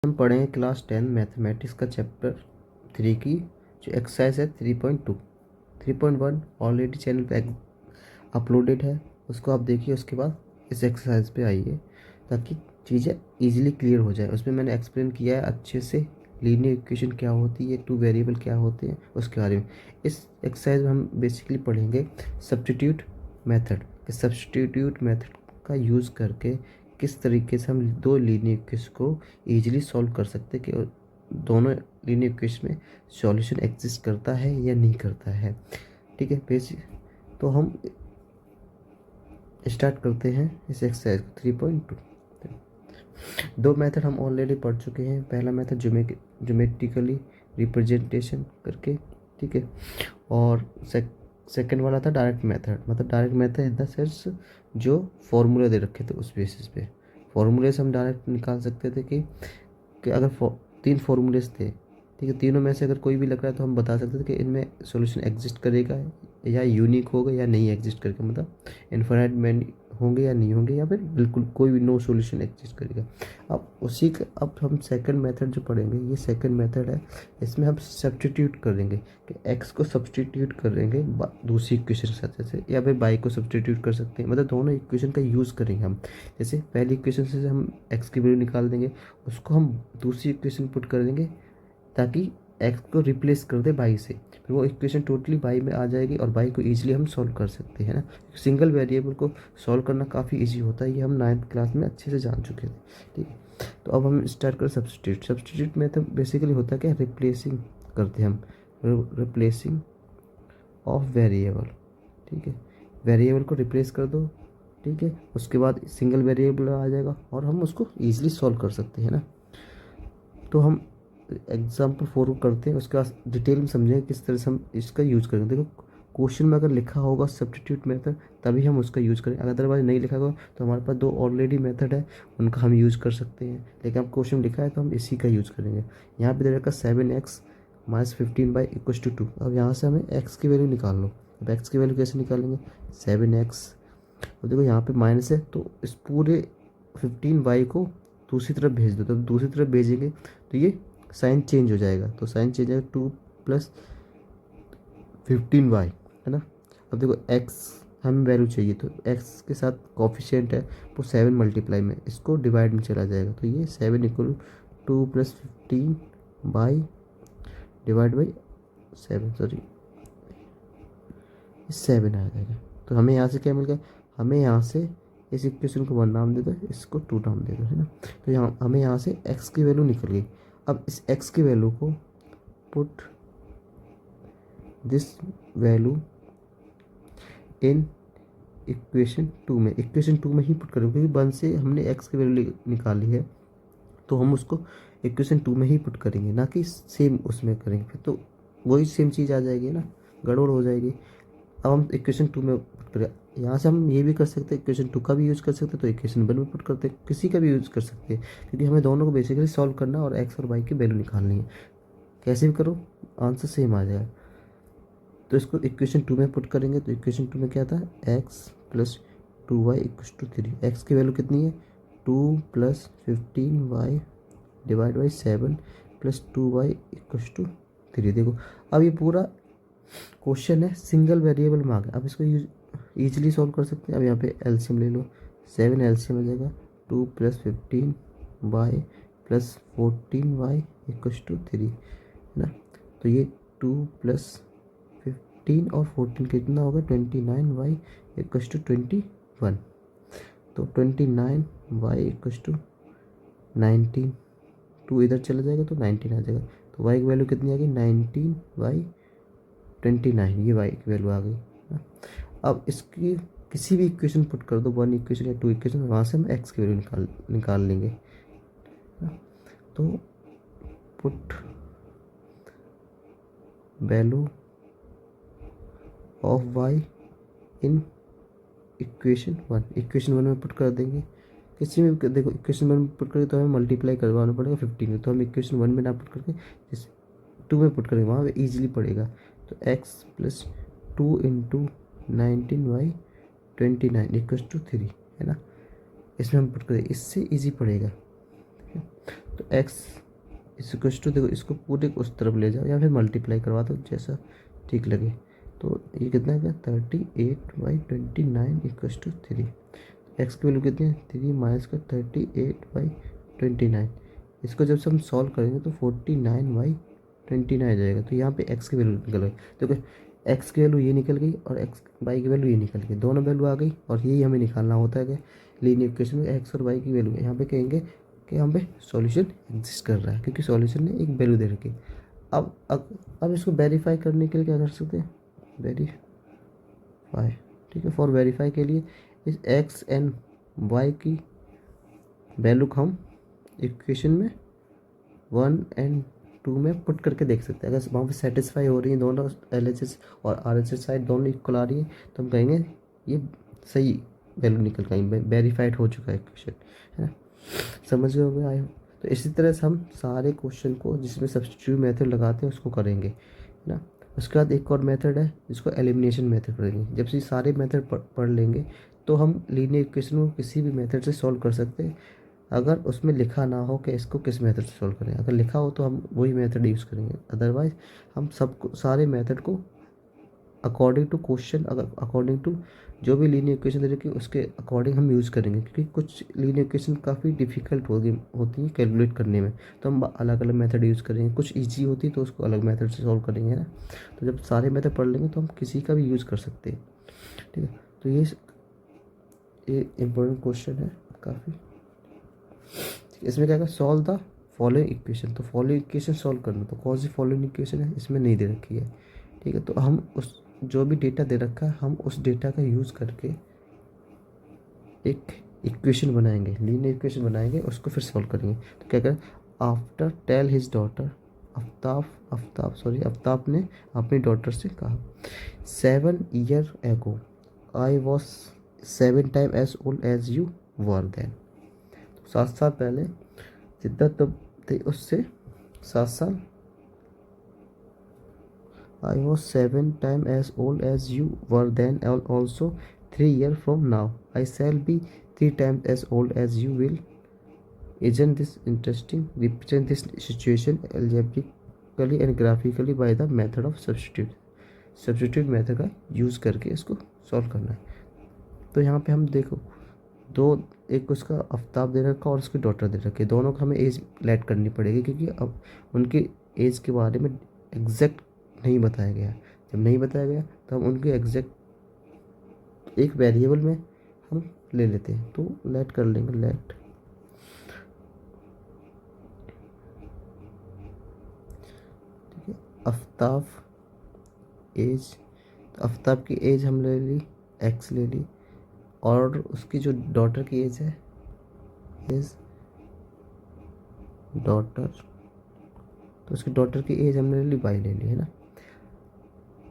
हम पढ़ेंगे class 10 mathematics का चैप्टर 3 की जो एक्सरसाइज है 3.2। 3.1 ऑलरेडी चैनल पे अपलोडेड है, उसको आप देखिए। उसके बाद इस एक्सरसाइज पे आइए ताकि चीज़ें इजीली क्लियर हो जाए। उसमें मैंने एक्सप्लेन किया है अच्छे से लीनियर इक्वेशन क्या होती है, टू वेरिएबल क्या होते हैं, उसके बारे में। इस एक्सरसाइज में हम बेसिकली पढ़ेंगे सब्स्टिट्यूट मेथड। सब्स्टिट्यूट मेथड का यूज़ करके किस तरीके से हम दो लीनियर इक्वेशन को ईजिली सॉल्व कर सकते हैं कि दोनों लीनियर इक्वेशन में सॉल्यूशन एग्जिस्ट करता है या नहीं करता है। ठीक है, बेसिक तो हम स्टार्ट करते हैं इस एक्सरसाइज को 3.2। दो मेथड हम ऑलरेडी पढ़ चुके हैं। पहला मेथड ज्योमेट्रिकली रिप्रेजेंटेशन करके, ठीक है, और सेकंड वाला था डायरेक्ट मेथड। मतलब direct method in the sense जो फॉर्मूले दे रखे थे उस बेसिस पे फॉर्मूले से हम डायरेक्ट निकाल सकते थे कि अगर तीन फॉर्मूलेस थे, ठीक है, तीनों में से अगर कोई भी लग रहा है तो हम बता सकते थे कि इनमें सॉल्यूशन एग्जिस्ट करेगा या यूनिक होगा या नहीं एग्जिस्ट करेगा। मतलब इनफाइनाइट मैन होंगे या नहीं होंगे, या फिर बिल्कुल कोई भी नो सॉल्यूशन एग्जिस्ट करेगा। अब हम सेकंड मेथड जो पढ़ेंगे, ये सेकंड मेथड है। इसमें हम सब्स्टिट्यूट करेंगे कि एक्स को सब्स्टिट्यूट करेंगे दूसरी इक्वेशन के साथ, जैसे या फिर बाई को सब्स्टिट्यूट कर सकते हैं। मतलब दोनों इक्वेशन का यूज़ करेंगे हम। जैसे पहली इक्वेशन से हम एक्स की वैल्यू निकाल देंगे, उसको हम दूसरी इक्वेशन पुट कर देंगे ताकि एक्स को रिप्लेस कर दे बाई से। फिर वो इक्वेशन टोटली बाई में आ जाएगी और बाई को ईजिली हम सॉल्व कर सकते हैं ना। सिंगल वेरिएबल को सॉल्व करना काफ़ी ईजी होता है, ये हम 9th क्लास में अच्छे से जान चुके थे। ठीक है, तो अब हम स्टार्ट करें सब्स्टिट्यूट में। तो बेसिकली होता है क्या, रिप्लेसिंग करते हैं हम, रिप्लेसिंग ऑफ वेरिएबल। ठीक है, वेरिएबल को रिप्लेस कर दो, ठीक है, उसके बाद सिंगल वेरिएबल आ जाएगा और हम उसको ईजिली सॉल्व कर सकते हैं ना। तो हम एग्जाम्पल 4 को करते हैं, उसके बाद डिटेल में समझेंगे किस तरह से हम इसका यूज़ करेंगे। देखो, क्वेश्चन में अगर लिखा होगा सब्स्टिट्यूट मेथड तभी हम उसका यूज़ करें, अगर अदरवाइज नहीं लिखा होगा तो हमारे पास दो ऑलरेडी मेथड है, उनका हम यूज़ कर सकते हैं। लेकिन अब क्वेश्चन लिखा है तो हम इसी का यूज़ करेंगे। यहाँ पे दे रखा 7x माइनस 15y=2। अब यहाँ से हमें x की वैल्यू निकाल लो। अब x की वैल्यू कैसे निकालेंगे, 7x, और देखो यहाँ पे माइनस है तो इस पूरे 15y को दूसरी तरफ भेज दो। तो दूसरी तरफ भेजेंगे तो ये साइन चेंज हो जाएगा। तो साइन चेंज आएगा 2 + 15y, है ना। अब देखो x हमें वैल्यू चाहिए, तो x के साथ कॉफिशिएंट है वो 7 मल्टीप्लाई में, इसको डिवाइड में चला जाएगा। तो ये 7 = 2 + 15y डिवाइड बाई 7, सॉरी 7 आ जाएगा। तो हमें यहाँ से क्या मिल गया, हमें यहाँ से इस इक्वेशन को 1 नाम दे दो, इसको 2 नाम दे दो, है ना। तो यहाँ हमें यहाँ से x की वैल्यू निकल गई। अब इस x की वैल्यू को put this value in equation 2 में, इक्वेशन 2 में ही पुट करेंगे क्योंकि 1 से हमने x की वैल्यू निकाली है, तो हम उसको इक्वेशन 2 में ही पुट करेंगे, ना कि सेम उसमें करेंगे। फिर तो वही सेम चीज़ आ जाएगी ना, गड़बड़ हो जाएगी। अब हम इक्वेशन 2 में पुट करें। यहाँ से हम ये भी कर सकते हैं, इक्वेशन 2 का भी यूज़ कर सकते हैं, तो इक्वेशन 1 में पुट करते हैं, किसी का भी यूज़ कर सकते हैं, क्योंकि हमें दोनों को बेसिकली सॉल्व करना और एक्स और वाई की वैल्यू निकालनी है। कैसे भी करो आंसर सेम आ जाएगा। तो इसको इक्वेशन 2 में पुट करेंगे, तो इक्वेशन 2 में क्या था, x + 2y=3। एक्स की वैल्यू कितनी है, 2 + 15y डिवाइड बाई 7 + 2y=3। देखो, अब ये पूरा क्वेश्चन है सिंगल वेरिएबल में आ गया। अब इसको ईजिली सॉल्व कर सकते हैं। अब यहाँ पे एलसीएम ले लो, 7 एलसीएम हो जाएगा, 2 + 15y + 14y=3, है ना। तो ये 2 + 15 और 14 कितना होगा, 29y=21। तो 29y=19, 2 इधर चला जाएगा तो 19 आ जाएगा। तो y की वैल्यू कितनी आ गई, 19y29, ये y की वैल्यू आ गई ना। अब इसकी किसी भी इक्वेशन पुट कर दो, 1 इक्वेशन या 2 इक्वेशन, वहाँ से हम x की वैल्यू निकाल लेंगे ना। तो put value of y in equation 1, equation 1 में पुट कर देंगे। किसी में देखो इक्वेशन 1 में पुट करेंगे तो हमें मल्टीप्लाई करवाना पड़ेगा 15 में, तो हम इक्वेशन 1 में ना पुट करके जैसे 2 में पुट करेंगे, वहाँ पे ईजिली पड़ेगा। तो x + 2 × 19y29=3, है ना। इसमें हम पुट करें, इससे ईजी पड़ेगा। तो एक्स इक्वल्स टू, देखो इसको पूरे उस तरफ ले जाओ या फिर मल्टीप्लाई करवा दो जैसा ठीक लगे। तो ये कितना है, 38/29 इक्वल्स टू 3। एक्स की वैल्यू कितनी है, 3 माइनस का 38/29। इसको जब से हम सॉल्व करेंगे तो 49/29 आ जाएगा। तो यहाँ पे एक्स की वैल्यू निकल गई, देखो एक्स की वैल्यू ये निकल गई और एक्स वाई की वैल्यू ये निकल गई, दोनों वैल्यू आ गई। और यही हमें निकालना होता है कि लीनियर इक्वेशन में एक्स और वाई की वैल्यू है। यहाँ पे कहेंगे कि यहाँ पे सॉल्यूशन एग्जिस्ट कर रहा है क्योंकि सॉल्यूशन ने एक वैल्यू दे रखी है। अब इसको वेरीफाई करने के लिए क्या कर सकते हैं, वेरीफाई, ठीक है। फॉर वेरीफाई के लिए इस एक्स एंड वाई की वैल्यू को हम इक्वेशन में 1 एंड 2 में पुट करके देख सकते हैं। अगर वहाँ पे सेटिस्फाई हो रही है दोनों, LHS और RHS साइड दोनों इक्वल आ रही है, तो हम कहेंगे ये सही वैल्यू निकल गई, वेरीफाइड हो चुका है इक्वेशन, है ना। समझ गए होंगे आए हो। तो इसी तरह से हम सारे क्वेश्चन को जिसमें सब्स्टिट्यूट मेथड लगाते हैं उसको करेंगे, है ना। उसके बाद एक और मेथड है जिसको एलिमिनेशन मेथड करेंगे। जब से सारे मेथड पढ़ लेंगे तो हम लीनियर इक्वेशन को किसी भी मेथड से सॉल्व कर सकते हैं, अगर उसमें लिखा ना हो कि इसको किस मेथड से सॉल्व करें। अगर लिखा हो तो हम वही मेथड यूज़ करेंगे, अदरवाइज हम सबको सारे मेथड को अकॉर्डिंग टू क्वेश्चन, अगर अकॉर्डिंग टू जो भी लीनियर इक्वेशन दे रखी है उसके अकॉर्डिंग हम यूज़ करेंगे। क्योंकि कुछ लीनियर इक्वेशन काफ़ी डिफिकल्ट होती है कैलकुलेट करने में, तो हम अलग अलग मेथड यूज़ करेंगे। कुछ ईजी होती है तो उसको अलग मेथड से सॉल्व करेंगे ना। तो जब सारे मेथड पढ़ लेंगे तो हम किसी का भी यूज़ कर सकते हैं, ठीक है। तो ये इम्पोर्टेंट क्वेश्चन है काफ़ी। इसमें क्या है, सॉल्व द फॉलोइंग इक्वेशन। तो फॉलोइंग इक्वेशन सॉल्व करना, तो कौन सी फॉलोइंग इक्वेशन है इसमें नहीं दे रखी है, ठीक है। तो हम उस जो भी डेटा दे रखा है हम उस डेटा का यूज़ करके एक इक्वेशन बनाएंगे, लीनियर इक्वेशन बनाएंगे, उसको फिर सॉल्व करेंगे। तो क्या करें, after tell his daughter, Aftab ने अपनी डॉटर से कहा 7 year ago I was 7 time as old as you were then. 7 साल पहले जिद्दत तब थे उससे 7 साल। I was 7 times as old as you were then, and also 3 years from now I shall be 3 times as old as you will. Isn't this interesting? Represent this situation algebraically and graphically by the method of substitute. Substitute method का use करके इसको solve करना है। तो यहाँ पे हम देखो दो, एक उसका आफ्ताब दे रखा और उसकी डॉटर दे रखी है, दोनों को हमें एज लेट करनी पड़ेगी क्योंकि अब उनकी एज के बारे में एग्जैक्ट नहीं बताया गया। जब नहीं बताया गया तो हम उनके एग्जैक्ट एक वेरिएबल में हम ले लेते हैं, तो लेट कर लेंगे, लेट, ठीक है। आफ्ताब एज, तो आफ्ताब की एज हम ले ली, एक्स ले ली, और उसकी जो डॉटर की एज है, एज डॉटर, तो उसकी डॉटर की एज हमने ले ली, वाई ले ली, है ना।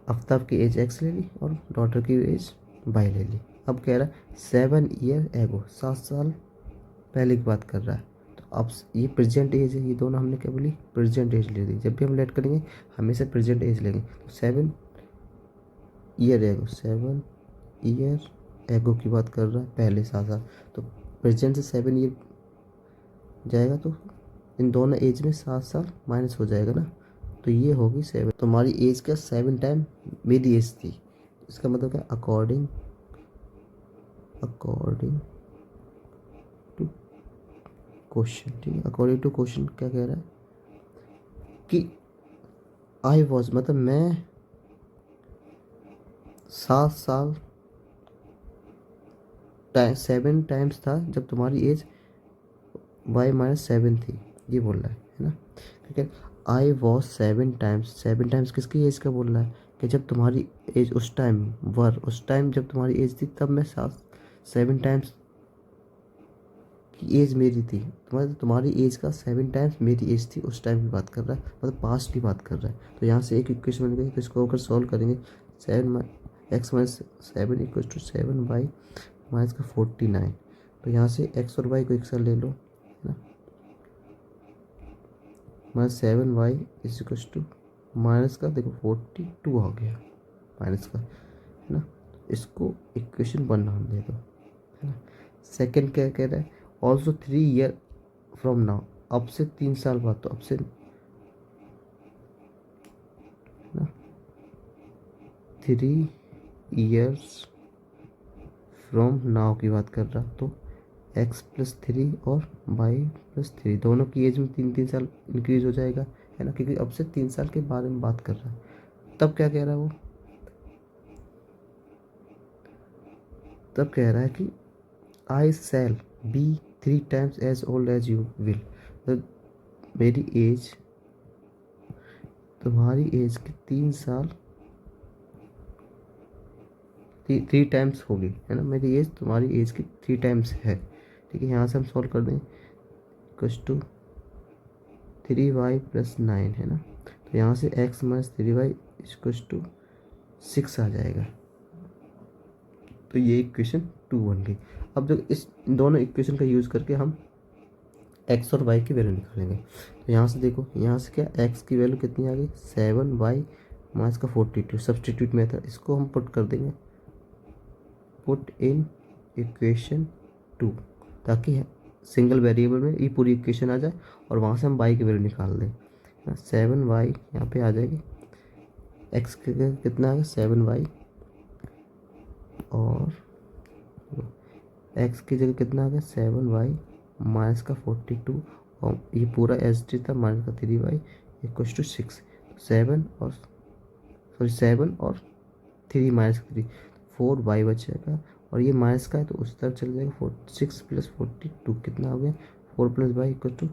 आफ्ताब की एज एक्स ले ली और डॉटर की एज वाई ले ली। अब कह रहा है 7 ईयर एगो, 7 साल पहले की बात कर रहा है। तो अब ये प्रेजेंट एज है, ये दोनों हमने क्या बोली, प्रेजेंट एज ले ली। जब भी हम लेट करेंगे हमेशा प्रेजेंट एज लेंगे। तो 7 ईयर एगो, 7 ईयर एगो की बात कर रहा है, पहले 7 साल। तो प्रेजेंट से 7 ईयर जाएगा तो इन दोनों एज में 7 साल माइनस हो जाएगा ना, तो ये होगी 7। तो हमारी एज का 7 टाइम मेरी एज थी। इसका मतलब क्या, अकॉर्डिंग टू क्वेश्चन, ठीक है। अकॉर्डिंग टू क्वेश्चन क्या कह रहा है कि आई वॉज, मतलब मैं 7 साल 7 टाइम्स था जब तुम्हारी एज y-7 थी, ये बोल रहा है ना, ठीक है। आई वॉज 7 टाइम्स, 7 टाइम्स किसकी एज का बोल रहा है कि जब तुम्हारी एज उस टाइम जब तुम्हारी एज थी तब मैं 7 टाइम्स की एज मेरी थी। तुम्हारी एज का 7 टाइम्स मेरी एज थी उस टाइम की बात कर रहा है, मतलब पास्ट की बात कर रहा है। तो यहाँ से एक इक्वेशन बन गई। तो इसको अगर सॉल्व करेंगे 7x-7 equal to 7y minus का 49। तो यहाँ से x और y को एक साथ ले लो, है ना, minus 7y is equal to minus का, देखो 42 आ गया माइनस का, है ना। इसको इक्वेशन 1 दे दो, है ना। सेकेंड क्या कह रहा है, ऑल्सो 3 ईयर फ्रॉम नाउ, अब से 3 साल बाद, तो अब से ना 3 ईयर्स फ्रॉम नाउ की बात कर रहा, तो x+3 और y+3 दोनों की एज में 3-3 साल इंक्रीज हो जाएगा, है ना, क्योंकि अब से 3 साल के बारे में बात कर रहा है। तब क्या कह रहा है वो, तब कह रहा है कि I shall be 3 times as old as you will, तो मेरी एज तुम्हारी एज की 3 साल 3 टाइम्स होगी, है ना, मेरी एज तुम्हारी एज की 3 टाइम्स है। ठीक है, यहाँ से हम सॉल्व कर दें, इक्वल्स टू 3y+9, है ना, तो यहाँ से x - 3y इक्वल्स टू 6 आ जाएगा। तो ये इक्वेशन 2 बन गई। अब जो इस दोनों इक्वेशन का यूज़ करके हम x और y की वैल्यू निकालेंगे। तो यहाँ से देखो, यहाँ से क्या x की वैल्यू कितनी आ गई, 7y माइनस का 42, सब्सटीट्यूट मेथड, इसको हम पुट कर देंगे, पुट इन इक्वेशन 2, ताकि सिंगल वेरिएबल में ये पूरी इक्वेशन आ जाए और वहाँ से हम y की वैल्यू निकाल दें। 7y यहाँ पे आ जाएगी, x कितना आ गया 7y, और x की जगह कितना आ गया 7y माइनस का 42, और ये पूरा एच टी था माइनस का 3y इक्वल टू 6। 7 और 3 माइनस का 3, 4y बचेगा, और ये माइनस का है तो उस तरफ चल जाएगा। 6 + 42 कितना हो गया, 4 + y इक्वल टू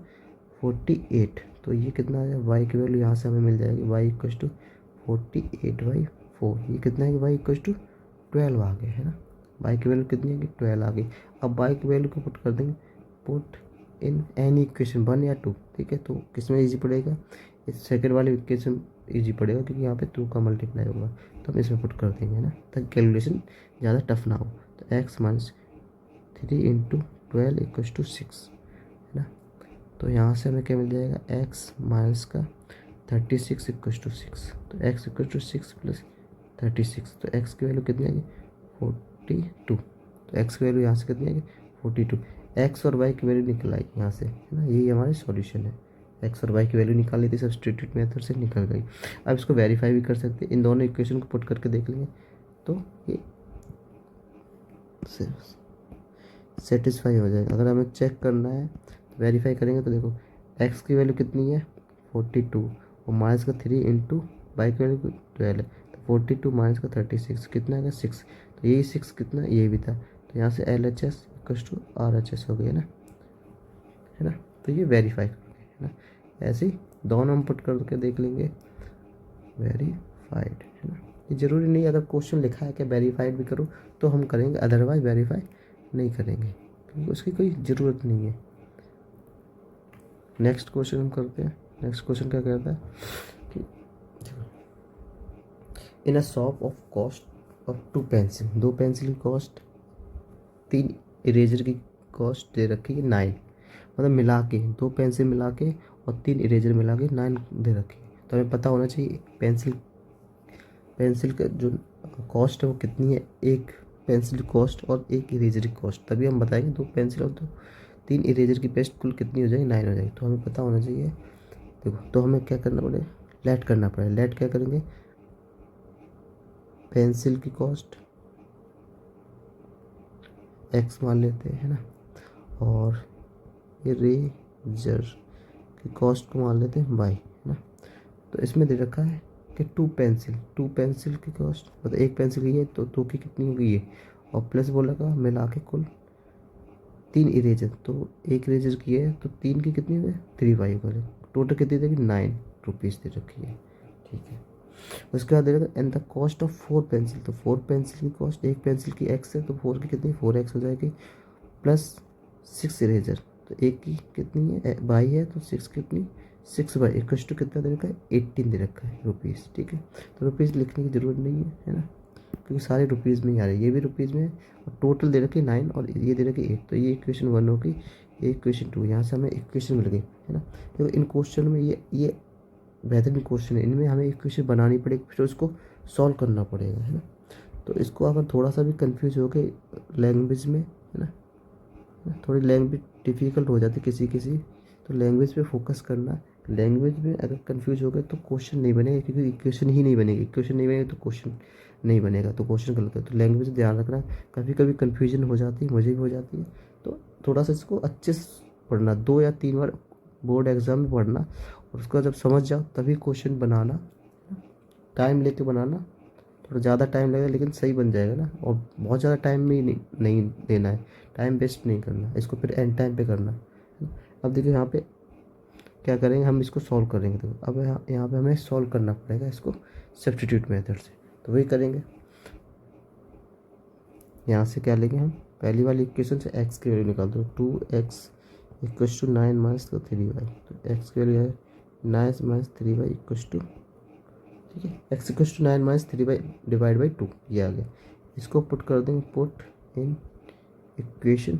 48। तो ये कितना आ जाएगा, y की वैल्यू यहाँ से हमें मिल जाएगी, y इक्वल टू 48/4। ये कितना है, y इक्वल टू 12 आ गया, है ना, y की वैल्यू कितनी है, 12 आ गई। अब y की वैल्यू को पुट कर देंगे, पुट इन एनी इक्वेशन 1 या 2। ठीक है, तो किस में ईजी पड़ेगा, इस सेकंड वाले इक्वेशन ईजी पड़ेगा, क्योंकि यहाँ पे 2 का मल्टीप्लाई होगा, तो हम इसमें पुट कर देंगे ना, ताकि कैलकुलेशन ज़्यादा टफ ना हो। तो x - 3 × 12 = 6, है ना, तो यहाँ से हमें क्या मिल जाएगा, x माइनस का 36 = 6, तो x = 6 + 36, तो x की वैल्यू कितनी आएगी 42, तो x की वैल्यू यहाँ से कितनी आएगी 42। x और y की वैल्यू निकल आई यहाँ से, है ना, यही हमारी सॉल्यूशन है। x और y की वैल्यू निकाल ली थी, सब्स्टिट्यूट मेथड से निकल गई। अब इसको वेरीफाई भी कर सकते हैं, इन दोनों इक्वेशन को पुट करके देख लेंगे तो ये सेटिस्फाई हो जाएगा। अगर हमें चेक करना है तो वेरीफाई करेंगे, तो देखो x की वैल्यू कितनी है 42, और माइनस का 3 × y की वैल्यू 12 है, तो 42 माइनस का 36 कितना आएगा 6, तो यही 6 कितना ये भी था, तो यहाँ से LHS = RHS हो गया ना, है ना, तो ये वेरीफाई करोगे, है ना, ऐसे ही दोनों हम पुट करके देख लेंगे, वेरीफाइड, है ना। ये ज़रूरी नहीं अगर क्वेश्चन लिखा है कि वेरीफाइड भी करो तो हम करेंगे, अदरवाइज वेरीफाई नहीं करेंगे, क्योंकि उसकी कोई ज़रूरत नहीं है। नेक्स्ट क्वेश्चन हम करते हैं। नेक्स्ट क्वेश्चन क्या कहता है कि in a shop of cost of 2 pencil, 2 pencil की कॉस्ट, 3 इरेजर की कॉस्ट दे रखी है 9, मतलब मिला के 2 पेंसिल मिला के और 3 इरेजर मिला के 9 दे रखी है। तो हमें पता होना चाहिए पेंसिल का जो कॉस्ट है वो कितनी है, एक पेंसिल कॉस्ट और एक इरेजर की कॉस्ट, तभी हम बताएंगे 2 पेंसिल और 3 इरेजर की पेस्ट कुल कितनी हो जाएगी 9 हो जाएगी। तो हमें पता होना चाहिए, देखो, तो हमें क्या करना पड़ेगा, लेट करना पड़ेगा। लेट क्या करेंगे, पेंसिल की कॉस्ट x मान लेते हैं, है ना, और इरेजर की कॉस्ट को मान लेते हैं y, है ना। तो इसमें दे रखा है कि 2 पेंसिल की कॉस्ट, मतलब एक पेंसिल की है तो 2 की कितनी होगी ये, और प्लस बोला का मिला के कुल 3 इरेजर, तो एक इरेजर की है तो 3 की कितनी हुई 3y बोले, टोटल कितनी देगी 9 रुपीज़ दे रखी है। ठीक है, उसके बाद दे रखा and the cost of 4 pencil, तो 4 पेंसिल की कॉस्ट, एक पेंसिल की x है तो 4 की कितनी 4x हो जाएगी, प्लस 6 इरेजर, तो एक की कितनी है y है तो 6 कितनी 6y इक्वल टू कितना दे रखा है 18 दे रखा है रुपीज़। ठीक है, तो रुपीज़ लिखने की ज़रूरत नहीं है ना, क्योंकि सारे रुपीज़ में ही आ रहे हैं, ये भी रुपीज़ में है, और टोटल दे रखी 9 और ये दे रखी 8, तो ये इक्वेशन 1 होगी, ये इक्वेशन 2, यहाँ से हमें इक्वेशन मिल गई, है ना। तो इन क्वेश्चन में ये बेहतरीन क्वेश्चन है, इनमें हमें इक्वेशन बनानी पड़ेगी, फिर उसको सॉल्व करना पड़ेगा, है ना। तो इसको अगर थोड़ा सा भी कंफ्यूज हो गए लैंग्वेज में, है ना, थोड़ी लैंग्वेज डिफ़िकल्ट हो जाती किसी तो लैंग्वेज पे फोकस करना। लैंग्वेज में अगर कंफ्यूज हो गए तो क्वेश्चन नहीं बनेगा, क्योंकि इक्वेशन ही नहीं बनेगी, इक्वेशन नहीं बनेगी तो क्वेश्चन नहीं बनेगा, तो क्वेश्चन गलत है। तो लैंग्वेज ध्यान रखना, कभी कभी कन्फ्यूजन हो जाती है, मुझे भी हो जाती है, तो थोड़ा सा इसको अच्छे से पढ़ना, 2 या 3 बार बोर्ड एग्जाम में पढ़ना, और उसका जब समझ जाओ तभी क्वेश्चन बनाना, टाइम लेके बनाना, थोड़ा ज़्यादा टाइम लगेगा लेकिन सही बन जाएगा ना। और बहुत ज़्यादा टाइम भी नहीं देना है, टाइम वेस्ट नहीं करना, इसको फिर एंड टाइम पे करना। अब देखिए यहाँ पे क्या करेंगे, हम इसको सॉल्व करेंगे। तो अब यहाँ पे हमें सॉल्व करना पड़ेगा इसको सब्स्टिट्यूट मेथड से, तो वही करेंगे। यहाँ से क्या लेंगे हम, पहली वाली इक्वेशन से x की वैल्यू निकाल दो, 2x equals to 9 minus 3y। तो x की वैल्यू है 9 माइनस 3y इक्वस टू, ठीक है, x equals to 9 minus 3y divide by 2, ये आ गया। इसको पुट कर देंगे, पुट इन इक्वेशन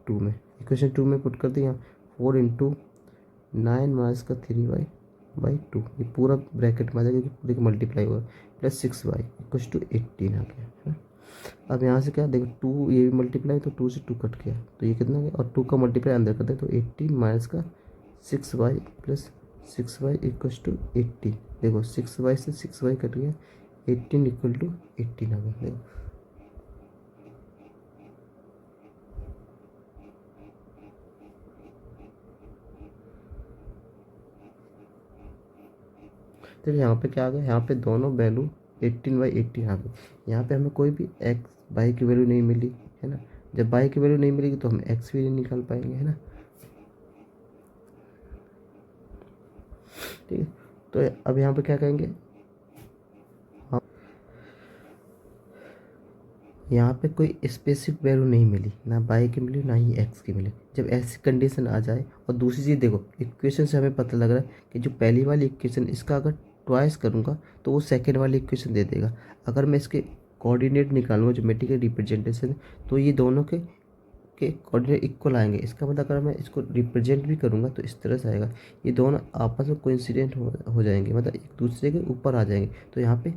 2 में, इक्वेशन 2 में पुट कर देंगे। यहाँ 4 इंटू 9 माइनस 3y बाई 2, ये पूरा ब्रैकेट में आ जाएगा, पूरे का मल्टीप्लाई होगा, प्लस 6y इक्वस टू 18 आ गया, है ना। अब यहाँ से क्या देखो, 2 ये भी मल्टीप्लाई, तो 2 से 2 कट गया, तो ये कितना गया, और 2 का मल्टीप्लाई अंदर कर दे, तो 18 minus 6y plus 6y equals to 18। देखो 6y से 6y कट गया, 18 इक्वल टू 18 आ गया। देखो तो यहाँ पे क्या आ गया, यहाँ पे दोनों वैल्यू 18/18 आ गई। यहाँ पे हमें कोई भी एक्स वाई की वैल्यू नहीं मिली, है ना। जब वाई की वैल्यू नहीं मिलेगी तो हम एक्स भी नहीं निकाल पाएंगे, है ना। ठीक है, तो अब यहाँ पे क्या कहेंगे, हाँ, यहाँ पे कोई स्पेसिफिक वैल्यू नहीं मिली, ना वाई की मिली ना ही एक्स की मिली। जब ऐसी कंडीशन आ जाए, और दूसरी चीज़ देखो, इक्वेशन से हमें पता लग रहा है कि जो पहली वाली इक्वेशन, इसका अगर ट्वाइस करूँगा तो वो सेकेंड वाली इक्वेशन दे देगा। अगर मैं इसके कोऑर्डिनेट निकालूंगा, ज्योमेट्रिकल रिप्रेजेंटेशन, तो ये दोनों के कोऑर्डिनेट इक्वल आएंगे। इसका मतलब अगर मैं इसको रिप्रेजेंट भी करूँगा तो इस तरह से आएगा, ये दोनों आपस में कोइंसिडेंट हो जाएंगे, मतलब एक दूसरे के ऊपर आ जाएंगे। तो यहाँ पे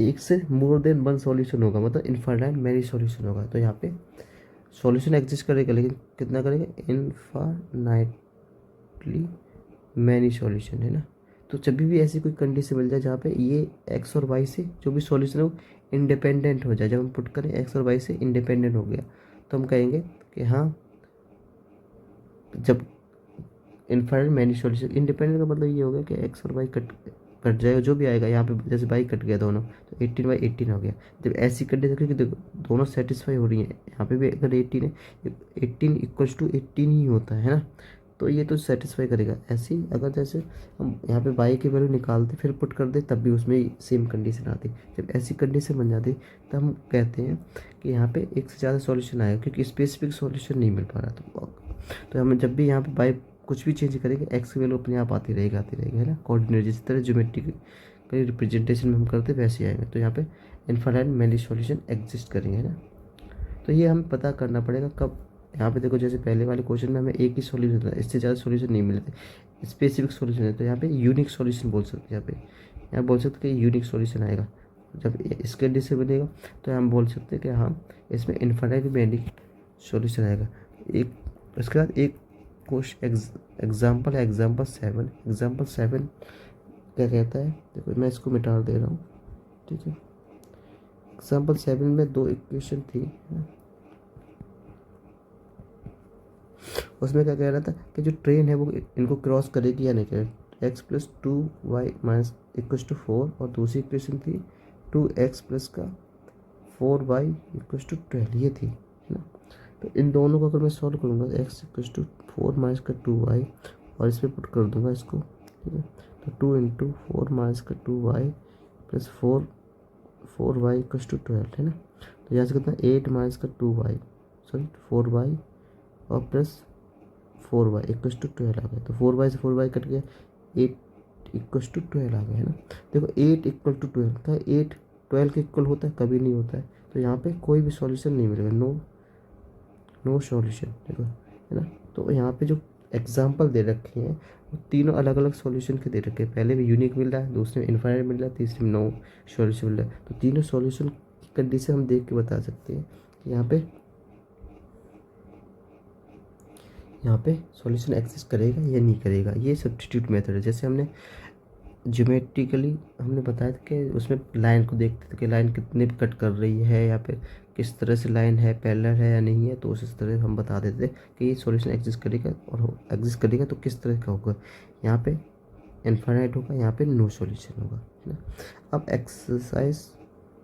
एक से मोर देन वन सॉल्यूशन होगा, मतलब इनफाइनाइट मैनी सॉल्यूशन होगा। तो यहाँ पे सॉल्यूशन एग्जिस्ट करेगा, लेकिन कितना करेगा, इनफाइनाइटली मैनी सॉल्यूशन, है ना। तो जब भी ऐसी कोई कंडीशन मिल जाए जहाँ पे ये एक्स और वाई से जो भी सॉल्यूशन है वो इंडिपेंडेंट हो जाए, जब हम पुट करें एक्स और वाई से इंडिपेंडेंट हो गया, तो हम कहेंगे कि हाँ, जब इनफाइनाइट मैनी सॉल्यूशन, इंडिपेंडेंट का मतलब ये हो गया कि एक्स और वाई कट कट जाएगा, जो भी आएगा यहाँ पे, जैसे वाई कट गया दोनों, तो 18/18 हो गया। जब ऐसी कंडीशन, क्योंकि देखो दोनों सेटिस्फाई हो रही हैं, यहाँ पे भी अगर 18 है, 18 इक्वल्स टू 18 ही होता है ना, तो ये तो सेटिस्फाई करेगा। ऐसे ही अगर जैसे हम यहाँ पे वाई की वैल्यू निकालते फिर पुट कर दे, तब भी उसमें सेम कंडीशन आती। जब ऐसी कंडीशन बन जाती तब हम कहते हैं कि यहाँ पे एक से ज़्यादा सॉल्यूशन आएगा, क्योंकि स्पेसिफिक सॉल्यूशन नहीं मिल पा रहा। तो हमें जब भी यहाँ पे बाई कुछ भी चेंज करेंगे, एक्स की वैल्यू अपने आप आती रहेगी, है ना। कोऑर्डिनेट जिस तरह ज्योमेट्रिक रिप्रेजेंटेशन में हम करते वैसे आएंगे। तो यहाँ पे इनफाइनाइट मैनी सॉल्यूशन एग्जिस्ट करेंगे, है ना। तो ये हमें पता करना पड़ेगा कब। यहाँ पे देखो, जैसे पहले वाले क्वेश्चन में हमें एक ही सॉल्यूशन था, इससे ज़्यादा सॉल्यूशन नहीं मिले थे, स्पेसिफिक सॉल्यूशन है, तो यहाँ पे यूनिक सॉल्यूशन बोल सकते हैं। यहाँ बोल सकते हैं कि यूनिक सॉल्यूशन आएगा। जब इसके डिसे बनेगा तो हम बोल सकते हैं कि हाँ, इसमें इनफाइनाइट मैनी सॉल्यूशन आएगा। एक उसके बाद एक क्वेश्चन एग्जाम्पल है, एग्जाम्पल 7 क्या कहता है, देखो मैं इसको मिटा दे रहा हूँ, ठीक है। एग्जाम्पल 7 में 2 इक्वेशन थी, उसमें क्या कह रहा था कि जो ट्रेन है वो इनको क्रॉस करेगी या नहीं करेगी। X plus 2y minus equals to 4, और दूसरी इक्वेशन थी 2x प्लस का 4y इक्वस टू 12, ये थी, है ना। तो इन दोनों को अगर मैं सॉल्व करूँगा, एक्स इक्वस टू 4 माइनस का 2y, और इस पर पुट कर दूंगा इसको, ठीक है। तो 2 इंटू 4 माइनस का 2y plus 4y equals to 12, है ना। तो यहाँ से कितना 8 माइनस का 2y, सॉरी 4y, और प्लस 4y इक्वस टू 12 आ गया। तो 4y से 4y कट गया, 8 इक्वस टू 12 आ गया, है ना। देखो 8 इक्वल टू 12 था, 8 12 के इक्वल होता है, कभी नहीं होता है। तो यहाँ पे कोई भी सॉल्यूशन नहीं मिलेगा, नो सॉल्यूशन, देखो, है ना। तो यहाँ पे जो एग्जाम्पल दे रखे हैं वो तीनों अलग अलग सॉल्यूशन के दे रखे हैं। पहले में यूनिक मिल रहा है, दूसरे में इनफाइनाइट मिल रहा है, तीसरे में नो सॉल्यूशन मिल रहा है। तो तीनों सॉल्यूशन की कंडीशन हम देख के बता सकते हैं कि यहाँ पे सॉल्यूशन एग्जिस्ट करेगा या नहीं करेगा, ये सब्स्टिट्यूट मेथड है। जैसे हमने ज्योमेट्रिकली हमने बताया था कि उसमें लाइन को देखते थे कि लाइन कितने कट कर रही है या फिर किस तरह से लाइन है, पैरेलल है या नहीं है, तो उस तरह हम बता देते थे कि ये सॉल्यूशन एग्जिस्ट करेगा, और एग्जिस्ट करेगा तो किस तरह का होगा। यहाँ पे इनफाइनाइट होगा, यहाँ पे नो सॉल्यूशन होगा, है ना। अब एक्सरसाइज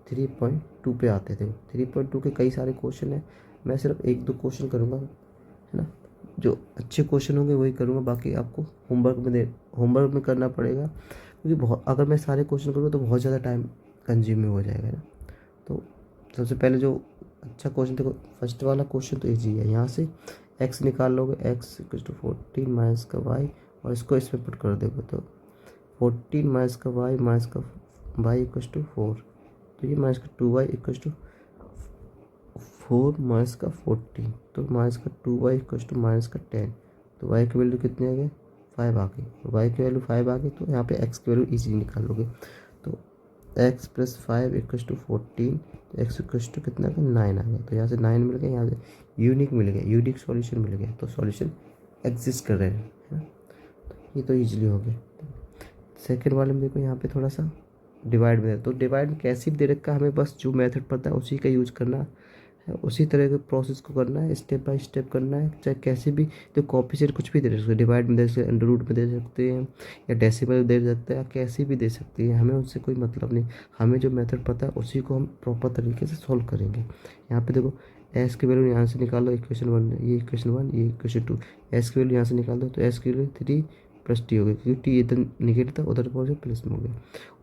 3.2 पे आते थे। 3.2 के कई सारे क्वेश्चन हैं, मैं सिर्फ 1-2 क्वेश्चन करूँगा, है ना। जो अच्छे क्वेश्चन होंगे वही करूँगा, बाकी आपको होमवर्क में करना पड़ेगा, क्योंकि बहुत अगर मैं सारे क्वेश्चन करूँगा तो बहुत ज़्यादा टाइम कंज्यूमिंग हो जाएगा ना। तो सबसे पहले जो अच्छा क्वेश्चन देखो, फर्स्ट वाला क्वेश्चन तो ईजी है। यहाँ से x निकाल लोगे, x इक्वल टू 14 माइनस का y, और इसको इसमें पुट कर दोगे तो 14 माइनस का y माइनस का y इक्वल टू 4, तो ये माइनस का 2y इक्वल टू 4 माइनस का 14, तो माइनस का 2y इक्वल टू माइनस का 10, तो y की वैल्यू कितनी आ गई, 5 आ गई। तो y की वैल्यू 5 आ गई, तो यहाँ पे x की वैल्यू इजीली निकाल लोगे। तो x प्लस 5 इक्वल टू 14, तो x इक्वल टू कितना आ गया, 9 आ गया। तो यहाँ से 9 मिल गया, यहाँ से यूनिक मिल गया, यूनिक सॉल्यूशन मिल गया, तो सॉल्यूशन एग्जिस्ट कर रहे हैं, है ना। तो ये तो ईजिली हो गया। सेकेंड वाले में देखो, यहाँ पे थोड़ा सा डिवाइड में है, तो डिवाइड में कैसे भी दे रखा है, हमें बस जो मेथड पता है उसी का यूज करना है, उसी तरह के प्रोसेस को करना है, स्टेप बाय स्टेप करना है। चाहे कैसे भी, तो कॉपी से कुछ भी दे सकते हैं, डिवाइड में दे सकते हैं, अंडर रूट में दे सकते हैं, या डेसिमल दे सकते हैं, या कैसे भी दे सकते हैं, हमें उससे कोई मतलब नहीं। हमें जो मेथड पता है उसी को हम प्रॉपर तरीके से सॉल्व करेंगे। यहाँ पे देखो, एस की वैल्यू यहाँ से निकालो, इक्वेशन 1, ये इक्वेशन 1, ये इक्वेशन 2, एस की वैल्यू यहाँ से निकाल दो, तो एस की वैल्यू 3 प्लस टी हो गई, क्योंकि टी इधर निगेटिव था, उधर पहुँचे प्लस में हो गया।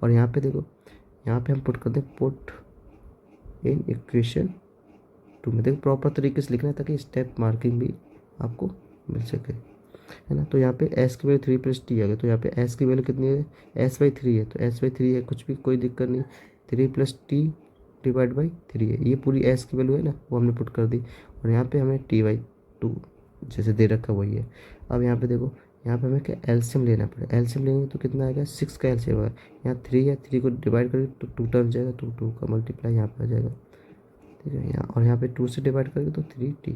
और यहाँ पे देखो, यहाँ पे हम पुट करते हैं पुट इन इक्वेशन 2 में। देखो प्रॉपर तरीके से लिखना है ताकि स्टेप मार्किंग भी आपको मिल सके, है ना। तो यहाँ पे एस की वैल्यू 3 प्लस टी आ गया, तो यहाँ पे एस की वैल्यू कितनी है, s/3 है, तो s/3 है, कुछ भी कोई दिक्कत नहीं। 3 प्लस टी डिवाइड बाई 3 है, ये पूरी एस की वैल्यू है ना, वो हमने पुट कर दी। और यहाँ पे हमें t/2 जैसे दे रखा वही है। अब यहाँ पे देखो, यहाँ पे हमें क्या एलसीएम लेना पड़ेगा, एलसीएम लेंगे तो कितना आएगा, 6 का एलसीएम आएगा। यहाँ 3 है, 3 को डिवाइड करेंगे तो 2 टर्म जाएगा, तो 2 का मल्टीप्लाई यहाँ पे आ जाएगा, ठीक है। यहाँ और यहाँ पे 2 से डिवाइड करेंगे तो 3t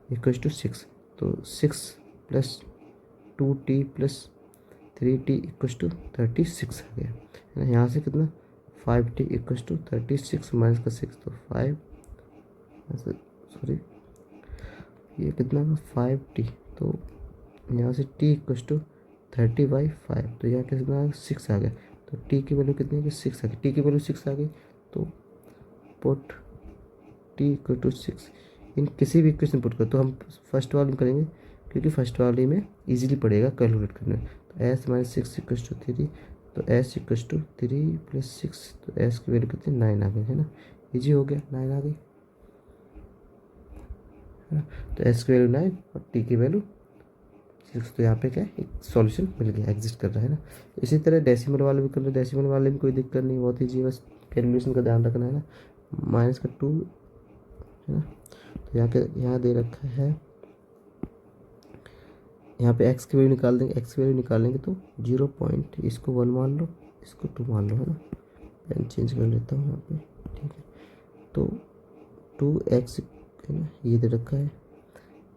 इक्वल टू 6, तो 6 plus 2t plus 3t equal to 36 आ गया, है ना। यहाँ से कितना, 5t इक्वल टू 36 माइनस का 6, तो 5, सॉरी ये कितना का 5t, तो यहाँ से t इक्वल टू 30/5, तो यहाँ कितना 6 आ गया, तो t की वैल्यू कितनी है, 6 आ गई, t की वैल्यू 6 आ गई, तो पुट t इक्वल टू 6 इन किसी भी इक्वेशन पुट कर, तो हम फर्स्ट वाले में करेंगे क्योंकि फर्स्ट वाले में इजीली पड़ेगा कैलकुलेट करने। तो s माइनस 6 इक्वल टू 3, तो s इक्वल टू 3 प्लस 6, तो s की वैल्यू कितनी 9 आ गई, है ना। इजी हो गया, 9 आ गई, है ना। तो s की वैल्यू 9 और t की वैल्यू 6, तो यहाँ पे क्या है, एक सॉल्यूशन मिल गया, एग्जिस्ट कर रहा है ना। इसी तरह डेसिमल वाले भी कर लो, डेसिमल वाले में कोई दिक्कत नहीं, बहुत ईजी, बस कैलकुलेशन का ध्यान रखना है ना। माइनस का 2, है ना। तो यहाँ दे रखा है, यहाँ पे x की वैल्यू निकाल देंगे, x की वैल्यू निकालेंगे तो 0 पॉइंट, इसको 1 मान लो, इसको 2 मान लो, है ना। पेन चेंज कर लेता हूँ यहाँ पे, ठीक है। तो 2x, है ना, ये दे रखा है,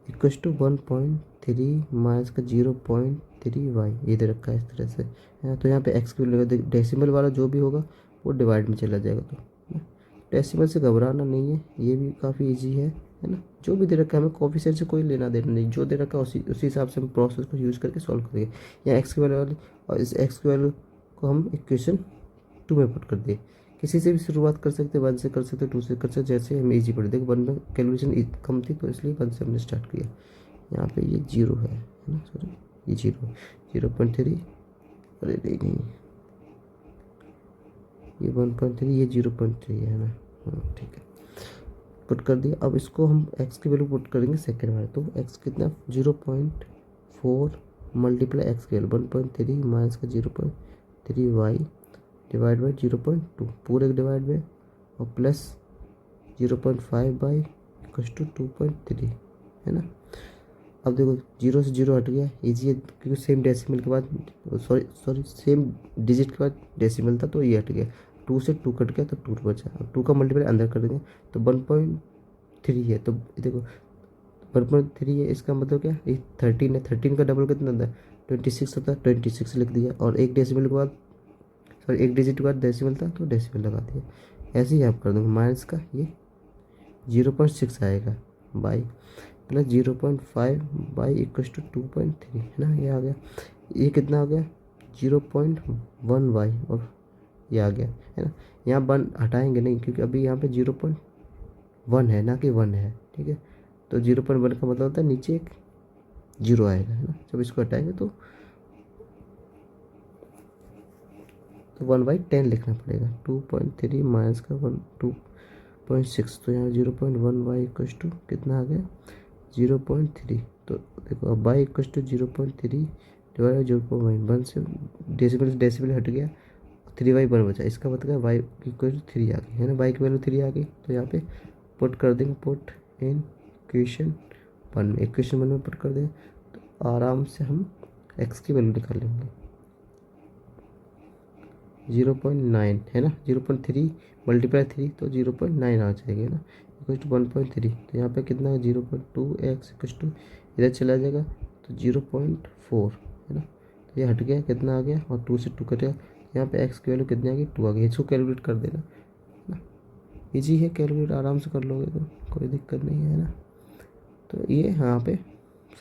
इक्वल टू 1.3 माइनस का 0.3y, ये दे रखा है इस तरह से, है ना। तो यहाँ पे x की वैल्यू, डेसिमल वाला जो भी होगा वो डिवाइड में चला जाएगा, तो डेसिमल से घबराना नहीं है, ये भी काफ़ी इजी है ना। जो भी दे रखा है हमें कोफिशिएंट से कोई लेना देना नहीं, जो दे रखा है उसी हिसाब से हम प्रोसेस को यूज़ करके सॉल्व करेंगे। या एक्स की वैल्यू वाली, और इस एक्स की वैल्यू को हम इक्वेशन 2 में पुट कर दें। किसी से भी शुरुआत कर सकते, 1 से कर सकते, 2 से कर सकते, जैसे हमें ईजी पड़े। देखो 1 में कैलकुलेशन कम थी तो इसलिए 1 से हमने स्टार्ट किया। यहाँ पे ये 0 है ना, सॉरी ये 0.3, अरे नहीं, ये 1.3, ये 0.3 है ना, हाँ ठीक है, पुट कर दिया। अब इसको हम x की वैल्यू पुट करेंगे सेकेंड वाले, तो x कितना 0.4 मल्टीप्लाई एक्स की वैल्यू 1.3 माइनस का 0.3y डिवाइड बाई 0.2 पूरे डिवाइड में, और प्लस 0.5 बाई इक्वल टू 2.3, है ना। अब देखो 0 से 0 हट गया, इजी है क्योंकि सेम डेसिमल के बाद, सॉरी सेम डिजिट के बाद डेसिमल था, तो ये हट गया। 2 से 2 कट गया तो 2 बचा, अब 2 का मल्टीप्लाई अंदर कर देंगे तो 1.3 है, तो देखो 1.3 है, इसका मतलब क्या, ये 13 है, 13 का डबल कितना होता है 26 होता है, 26 लिख दिया, और एक डेसिमल के बाद, सॉरी एक डिजिट के बाद डेसिमल था तो डेसिमल लगा दिया। ऐसे ही आप कर दोगे माइनस का, ये 0.6 आएगा y plus 0.5 y equal to 2.3 है ना, ये आ गया। ये कितना आ गया 0.1 बाई, और ये आ गया है ना। यहाँ 1 हटाएंगे नहीं क्योंकि अभी यहाँ पे 0.1 है ना कि 1 है, ठीक है। तो 0.1 का मतलब होता है नीचे एक 0 आएगा है ना। जब इसको हटाएंगे तो 1/10 लिखना पड़ेगा। 2.3 माइनस का 2.6, तो यहाँ 0.1 बाई इक्व टू कितना आ गया 0.3। तो देखो अब y equal to 0.3 divide by 0.1 से डेसिमल हट गया, 3/1 बचा। इसका मतलब वाई इक्वल टू 3 आ गई है ना, वाई की वैल्यू 3 आ गई। तो यहाँ पे पुट कर देंगे, पुट इन इक्वेशन 1 में, इक्वेशन 1 में पुट कर देंगे तो आराम से हम एक्स की वैल्यू निकाल लेंगे। 0.9 है ना, 0.3 मल्टीप्लाई 3 तो 0.9 आ जाएगा ना, इक्वल टू 1.3। तो यहाँ पे कितना है 0.2 एक्स इक्वल टू, इधर चला जाएगा तो 0.4 है ना। तो ये हट गया, कितना आ गया, और 2 से 2 कटेगा, यहाँ पे एक्स की वैल्यू कितनी आ गई 2 आ गई। इसको कैलकुलेट कर देना है ना, ईजी है, कैलकुलेट आराम से कर लोगे तो कोई दिक्कत नहीं है ना। तो ये यहाँ पे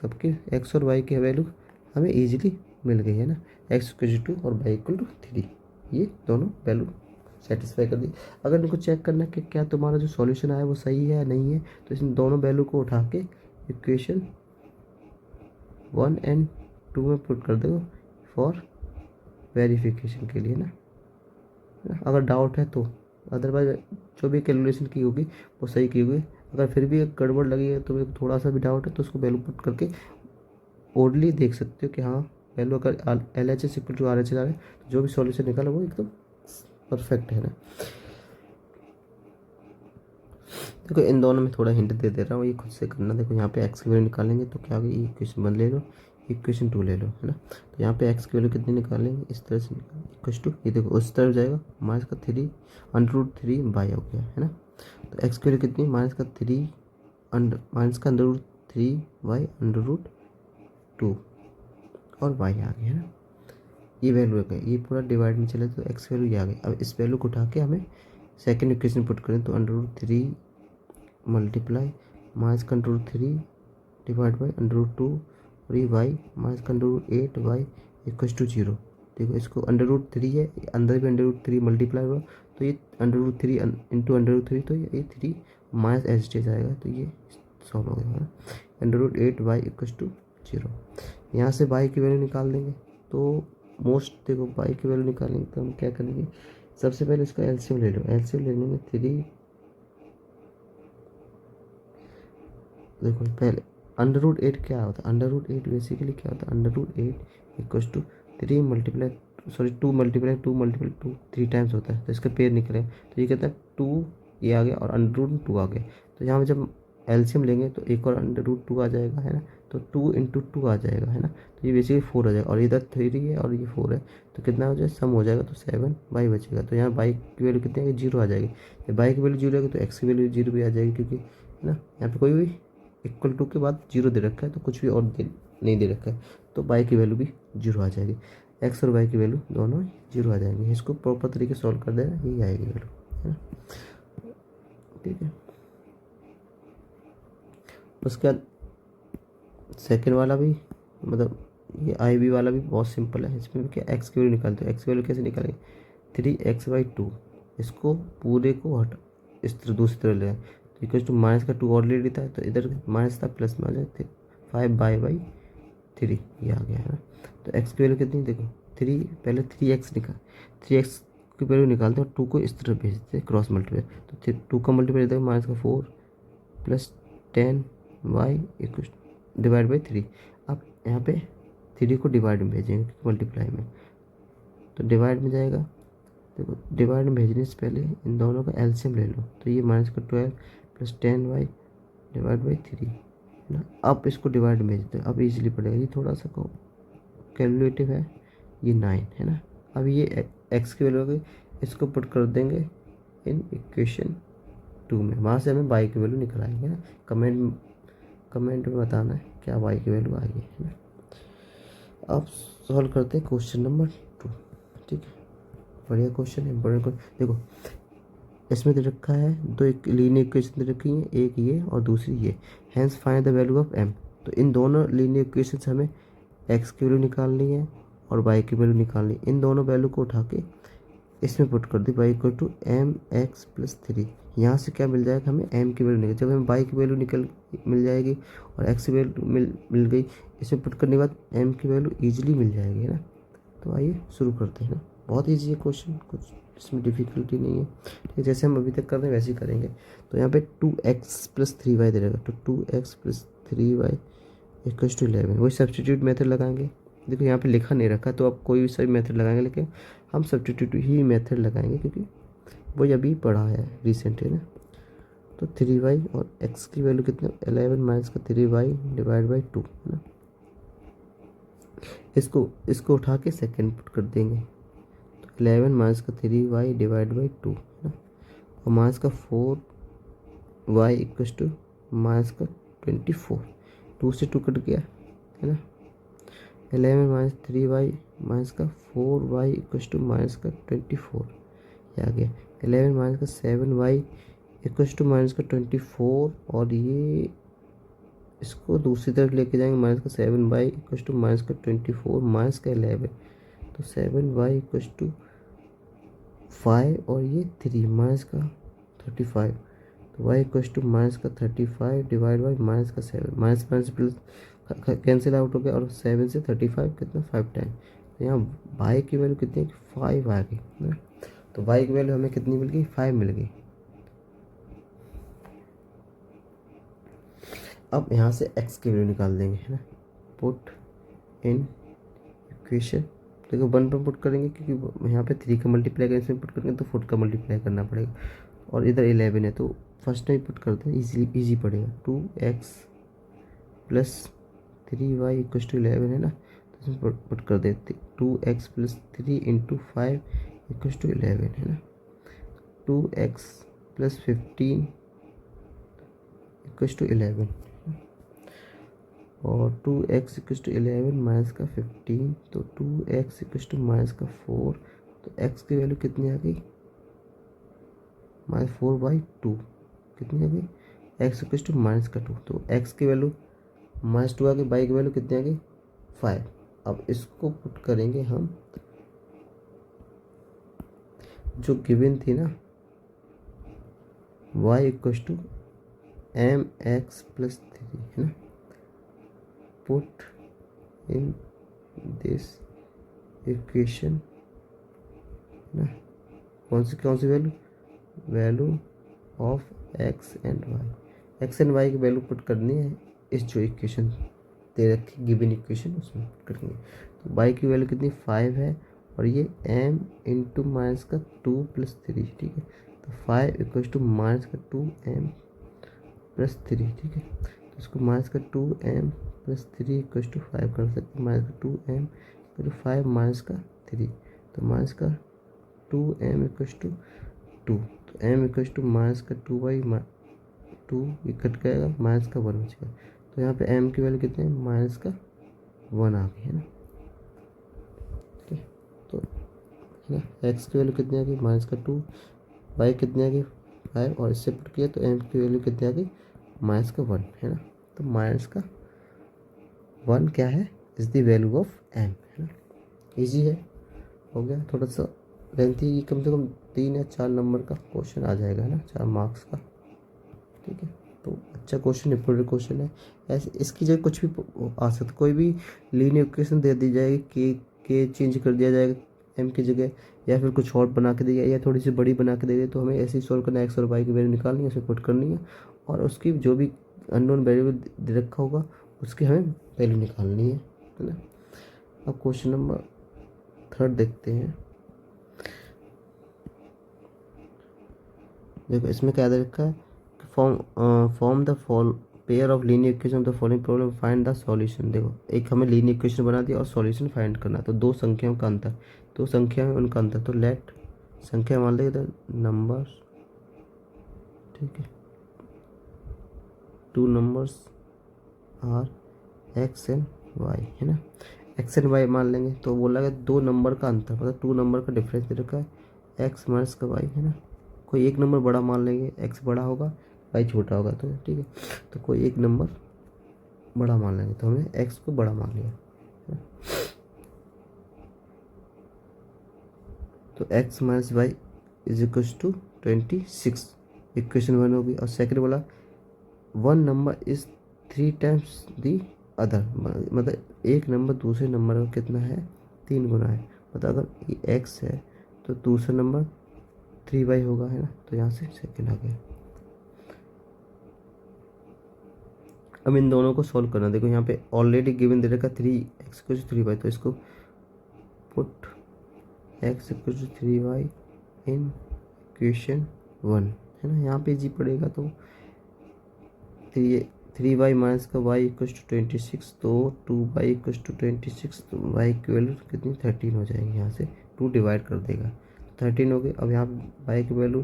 सबके एक्स और वाई की वैल्यू हमें ईजिली मिल गई है ना, एक्स इक्वल टू 2 और वाई इक्वल टू 3, ये दोनों वैल्यू सेटिस्फाई कर दी। अगर इनको चेक करना कि क्या तुम्हारा जो सॉल्यूशन आया वो सही है या नहीं है, तो इसमें दोनों वैल्यू को उठा के इक्वेशन 1 एंड 2 में पुट कर दो फॉर वेरिफिकेशन के लिए ना, अगर डाउट है तो। अदरवाइज जो भी कैलकुलेशन की होगी वो सही की होगी। अगर फिर भी एक गड़बड़ लगी है, तो थोड़ा सा भी डाउट है, तो उसको वैल्यू पुट करके ओडली देख सकते हो कि हाँ वैल्यू अगर L H S equal to R H L है, तो जो भी सॉल्यूशन निकाला वो एकदम परफेक्ट है ना। देखो इन दोनों में थोड़ा हिंट दे दे रहा हूँ, ये खुद से करना। देखो यहाँ पे एक्स की वैल्यू निकालेंगे तो क्या होगी, इक्वेशन 1 ले लो, इक्वेशन 2 ले लो है ना। तो यहाँ पे एक्स की वैल्यू कितनी निकालेंगे, इस तरह से इक्वल टू, ये देखो उस तरफ जाएगा, माइनस का 3 √3 बाई हो गया है ना। तो एक्स की वैल्यू कितनी, माइनस का 3 माइनस का √3 बाई √2 और वाई आ गया है ना। ये वैल्यू आ गई, ये पूरा डिवाइड में चले तो एक्स वैल्यू ये आ गई। अब इस वैल्यू को उठा के हमें सेकेंड इक्वेशन पुट करें तो √3 मल्टीप्लाई माइनस का √3 डिवाइड बाई √2 और ये वाई माइनस का √8 वाई इक्व टू 0। देखो इसको √3 है, अंदर भी √3 मल्टीप्लाई हुआ तो ये √3 इंटू √3, तो ये 3 माइनस एच आएगा, तो ये सॉल्व हो गया √8 वाई इक्व टू 0। यहाँ से वाई की वैल्यू निकाल देंगे तो मोस्ट, देखो वाई की वैल्यू निकालेंगे तो हम क्या करेंगे, सबसे पहले इसका एलसीएम ले लो। एलसीएम लेने में 3, देखो पहले √8 क्या होता है, √8 बेसिकली क्या होता है, √8 equal to 3 multiply, sorry 2 multiply 2 3 times होता है, तो इसका पेयर निकले तो ये कहता है 2, ये आ गया और √2 आ गया। तो यहाँ पे जब एलसीएम लेंगे तो एक और √2 आ जाएगा है ना, तो 2 इंटू 2 आ जाएगा है ना। तो ये बेसिकली 4 आ जाएगा, और इधर 3 है और ये 4 है, तो कितना हो जाएगा, सम हो जाएगा तो 7 बाई बचेगा। तो यहाँ बाई की वैल्यू कितनी आएगी, 0 आ जाएगी। जब बाई की वैल्यू 0 आएगी तो एक्स की वैल्यू 0 भी आ जाएगी, क्योंकि है ना यहाँ पे कोई भी इक्वल टू के बाद 0 दे रखा है, तो कुछ भी और नहीं दे रखा है, तो बाई की वैल्यू भी 0 आ जाएगी। एक्स और वाई की वैल्यू दोनों 0 आ जाएंगे। इसको प्रॉपर तरीके से सॉल्व कर देना, यही आएगी वैल्यू है ना, ठीक है। उसके बाद सेकेंड वाला भी, मतलब ये आई बी वाला भी बहुत सिंपल है। इसमें क्या एक्स की वैल्यू निकालते हैं, एक्स की वैल्यू कैसे निकालेंगे, 3x/2, इसको पूरे को हट इस तरह दूसरी तरह ले, तो इक्वल टू माइनस का 2 ऑलरेडी था, तो इधर माइनस था प्लस में आ जाए 5/3 ये आ गया है ना। तो एक्स की वैल्यू कितनी, देखो 3, पहले 3x निकाल, 3x की वैल्यू निकालते हैं और 2 को इस तरह भेजते हैं क्रॉस मल्टीप्लाई, तो 2 का मल्टीप्लाई देगा माइनस का 4 प्लस 10y इक्व डिवाइड बाई 3। अब यहाँ पे 3 को डिवाइड में भेजेंगे मल्टीप्लाई में, तो डिवाइड में जाएगा। देखो डिवाइड में भेजने से पहले इन दोनों का एलसीएम ले लो, तो ये माइनस का 12 प्लस 10y डिवाइड बाई 3 है ना। अब इसको डिवाइड में भेजते हैं, अब इजीली पड़ेगा, ये थोड़ा सा कैलकुलेटिव है, ये 9 है ना। अब ये एक्स की वैल्यू हो गई, इसको पुट कर देंगे इन इक्वेशन 2 में, वहाँ से हमें वाई की वैल्यू निकल आएगी ना। कमेंट कमेंट में बताना है क्या y की वैल्यू आई है ना। अब सॉल्व करते हैं क्वेश्चन नंबर 2। ठीक है, बढ़िया क्वेश्चन है, बढ़िया क्वेश्चन। देखो इसमें दे रखा है दो एक लीनियर इक्वेशन दे रखी है, एक ये और दूसरी ये। Hence find the value of m। तो इन दोनों लीनियर इक्वेशन से हमें x की वैल्यू निकालनी है और y की वैल्यू निकालनी है। इन दोनों वैल्यू को उठा के इसमें पुट कर दी, y equal to m x plus 3। यहाँ से क्या मिल जाएगा हमें m की वैल्यू निकल, जब हमें y की वैल्यू मिल जाएगी और x की वैल्यू मिल गई, इसमें पुट करने के बाद m की वैल्यू ईजिली मिल जाएगी, है ना। तो आइए शुरू करते हैं ना। बहुत ईजी है क्वेश्चन, कुछ इसमें डिफिकल्टी नहीं है। ठीक है, जैसे हम अभी तक कर रहे हैं वैसे ही करेंगे। तो यहाँ पे 2x प्लस 3y दे रहेगा, तो 2x plus 3y equal to 11। वही सब्सटीट्यूट मेथड लगाएंगे। देखो यहाँ पे लिखा नहीं रखा, तो आप कोई भी सही मेथड लगाएंगे, लेकिन हम सब्सटीट्यूट ही मेथड लगाएंगे क्योंकि वही अभी पढ़ा है रिसेंटली ना। तो 3y और x की वैल्यू कितने, 11 माइनस का 3y डिवाइड बाई 2, है ना। इसको उठा के सेकेंड पुट कर देंगे, तो 11 माइनस का 3y डिवाइड बाई 2, है ना। और माइनस का 4y इक्वल टू माइनस का 24, 2 से 2 कट गया, है ना। 11 माइनस 3y माइनस का 4y इक्वल टू माइनस का 24, ये आ गया। 11 माइनस का 7y इक्वल टू माइनस का 24, और ये इसको दूसरी तरफ लेके जाएंगे, माइनस का 7y इक्वल टू माइनस का 24 माइनस का 11, तो 7y इक्वल टू 5 और ये 3 माइनस का 35, तो y इक्वल टू माइनस का 35 डिवाइड बाई माइनस का 7, minus minus plus cancel out हो गया, और 7 से 35 कितना 5 टाइम। तो यहाँ y की वैल्यू कितनी है, 5 आ गई ना। तो y की वैल्यू हमें कितनी मिल गई, 5 मिल गई। अब यहाँ से x की वैल्यू निकाल देंगे, है ना। पुट इन इक्वेशन, देखो 1 पर पुट करेंगे क्योंकि यहाँ पे 3 का मल्टीप्लाई करेंगे, इसमें पुट करेंगे तो 4 का मल्टीप्लाई करना पड़ेगा, और इधर 11 है, तो फर्स्ट में पुट करते हैं, इजी पड़ेगा। 2x plus 3y equal to 11, है ना। तो इसमें पुट कर देते 2x plus 3 into 5 equal to 11, है ना। 2x प्लस 15 इक्वल टू 11, और 2x इक्वल टू 11 माइनस का 15, तो 2x इक्वल टू माइनस का 4, तो x की वैल्यू कितनी आ गई, माइनस 4/2 कितनी आ गई, x इक्वल टू माइनस का 2, तो x की वैल्यू माइनस 2 आ गई, y की वैल्यू कितनी आ गई 5। अब इसको पुट करेंगे हम, जो गिवन थी ना y equal to mx plus 3, है ना। पुट इन दिस इक्वेशन ना, कौन सी value of x and y की वैल्यू पुट करनी है इस जो इक्वेशन दे रखी गिवन इक्वेशन उसमें पुट करेंगे। तो y की वैल्यू कितनी 5 है, और ये m इंटू माइनस का 2 प्लस 3, ठीक है। तो 5 इक्वल टू माइनस का 2m प्लस 3, ठीक है। तो इसको माइनस का 2m प्लस 3 इक्वल टू 5 कर सकते हैं, माइनस का 2m इक्वल टू 5 माइनस का 3, तो माइनस का 2m इक्वल टू 2, तो m इक्वल टू माइनस का 2 ये कट गएगा, माइनस का 1 बचेगा। तो यहाँ पे m की वैल्यू कितनी है, माइनस का 1 आ गई, है ना। ठीक है, तो है ना, x की वैल्यू कितनी आ गई, माइनस का 2, y कितनी आ गई 5, और इससे पुट किया तो m की वैल्यू कितनी आ गई, माइनस का 1, है ना। तो माइनस का 1 क्या है, is the value of m, है ना। ईजी है, हो गया। थोड़ा सा लेंथी, कम से कम 3 या 4 नंबर का क्वेश्चन आ जाएगा, है ना, 4 मार्क्स का। ठीक है, तो अच्छा क्वेश्चन, इंपॉर्टेंट क्वेश्चन है। ऐसे इसकी जगह कुछ भी आ सकता, कोई भी लीनियर इक्वेशन दे दी जाएगी, के चेंज कर दिया जाएगा एम की जगह, या फिर कुछ और बना के दिया, या थोड़ी सी बड़ी बना के दे दे, तो हमें ऐसे ही सॉल्व करना है। एक्स और वाई की वैल्यू निकालनी है, उसे पुट करनी है, और उसकी जो भी अननोन वेरिएबल दे रखा होगा उसकी हमें वैल्यू निकालनी है ना। अब क्वेश्चन नंबर 3 देखते हैं। देखो इसमें क्या दे रखा है, form the pair of linear equation of the following problem, find the solution. देखो एक हमें लीनियर इक्वेशन बना दिया और सॉल्यूशन फाइंड करना है, तो दो संख्याओं का अंतर, दो संख्या में उनका अंतर, तो लेट संख्या मान लेंगे तो नंबर्स, ठीक है, 2 numbers are x and y, है ना। एक्स एंड वाई मान लेंगे तो बोला गया दो नंबर का अंतर, मतलब टू नंबर का डिफरेंस दे रखा है, एक्स माइनस का वाई, है ना। कोई एक नंबर बड़ा मान लेंगे, एक्स बड़ा होगा वाई छोटा होगा, तो ठीक है, तो कोई एक नंबर बड़ा मान लेंगे, तो हमने एक्स को बड़ा मान लिया, है ना? तो x minus y is equal to 26, equation 1 होगी। और सेकंड बोला one number is 3 times the other, मतलब एक नंबर दूसरे नंबर का कितना है, 3 गुना है। मतलब अगर ये एक्स है तो दूसरा नंबर 3y होगा, है ना। तो यहाँ से सेकंड आ गया। अब इन दोनों को सॉल्व करना, देखो यहाँ पे ऑलरेडी गिवन दे रखा 3x इक्वल टू 3y, तो इसको put x equal to 3y in equation 1, है ना। यहाँ पे जी पड़ेगा तो 3y माइनस का y इक्वल टू 26, तो 2y इक्वल टू 26, तो y की वैल्यू कितनी 13 हो जाएगी। यहाँ से 2 डिवाइड कर देगा, 13 हो गई। अब यहाँ y की वैल्यू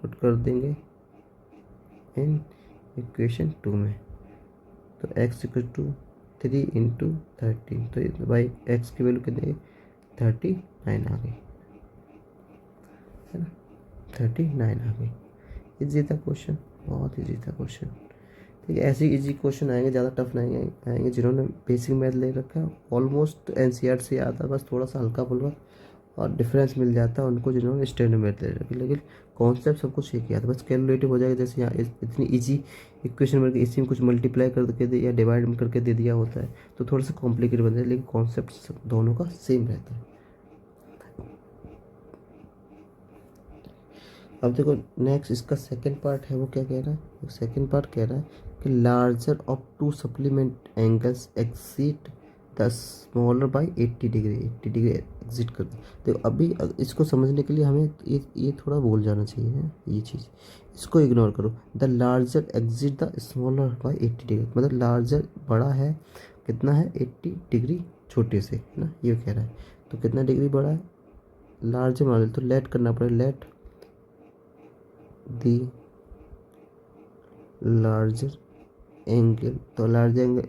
पुट कर देंगे इन इक्वेशन 2 में, तो x इक्वल टू 3 इंटू 13, तो बाई x की वैल्यू कितनी 39 आ गई, है ना। 39 आ गई। इजी था क्वेश्चन, बहुत इजी था क्वेश्चन, ठीक है। ऐसे इजी क्वेश्चन आएंगे, ज़्यादा टफ नहीं आएंगे। जिन्होंने बेसिक मैथ ले रखा है ऑलमोस्ट एनसीईआरटी से आता है, बस थोड़ा सा हल्का फुल्का और डिफरेंस मिल जाता है उनको जिन्होंने स्टैंडर्ड मैथ ले रखी, लेकिन कॉन्सेप्ट सब कुछ सीख आता है। बस कैलकुलेटिव हो जाएगा, जैसे यहाँ इतनी इजी इक्वेशन मिल गई, इसी में कुछ मल्टीप्लाई करके दे या डिवाइड करके दे दिया होता है तो थोड़ा सा कॉम्प्लिकेटेड बनता है, लेकिन कॉन्सेप्ट दोनों का सेम रहता है। अब देखो नेक्स्ट इसका सेकंड पार्ट है, वो क्या कह रहा है, सेकंड पार्ट कह रहा है कि larger of two supplement angles exceed the smaller by 80 degree, 80 degree exceed कर दे। तो अभी इसको समझने के लिए हमें ये थोड़ा भूल जाना चाहिए, है ये चीज़, इसको इग्नोर करो। The larger exit the smaller by 80 degree, मतलब लार्जर बड़ा है, कितना है 80 डिग्री छोटे से, है ना, ये कह रहा है। तो कितना डिग्री बड़ा है, लार्जर मान तो लेट करना पड़ेगा, लेट दी लार्जर एंगल, तो लार्जर एंगल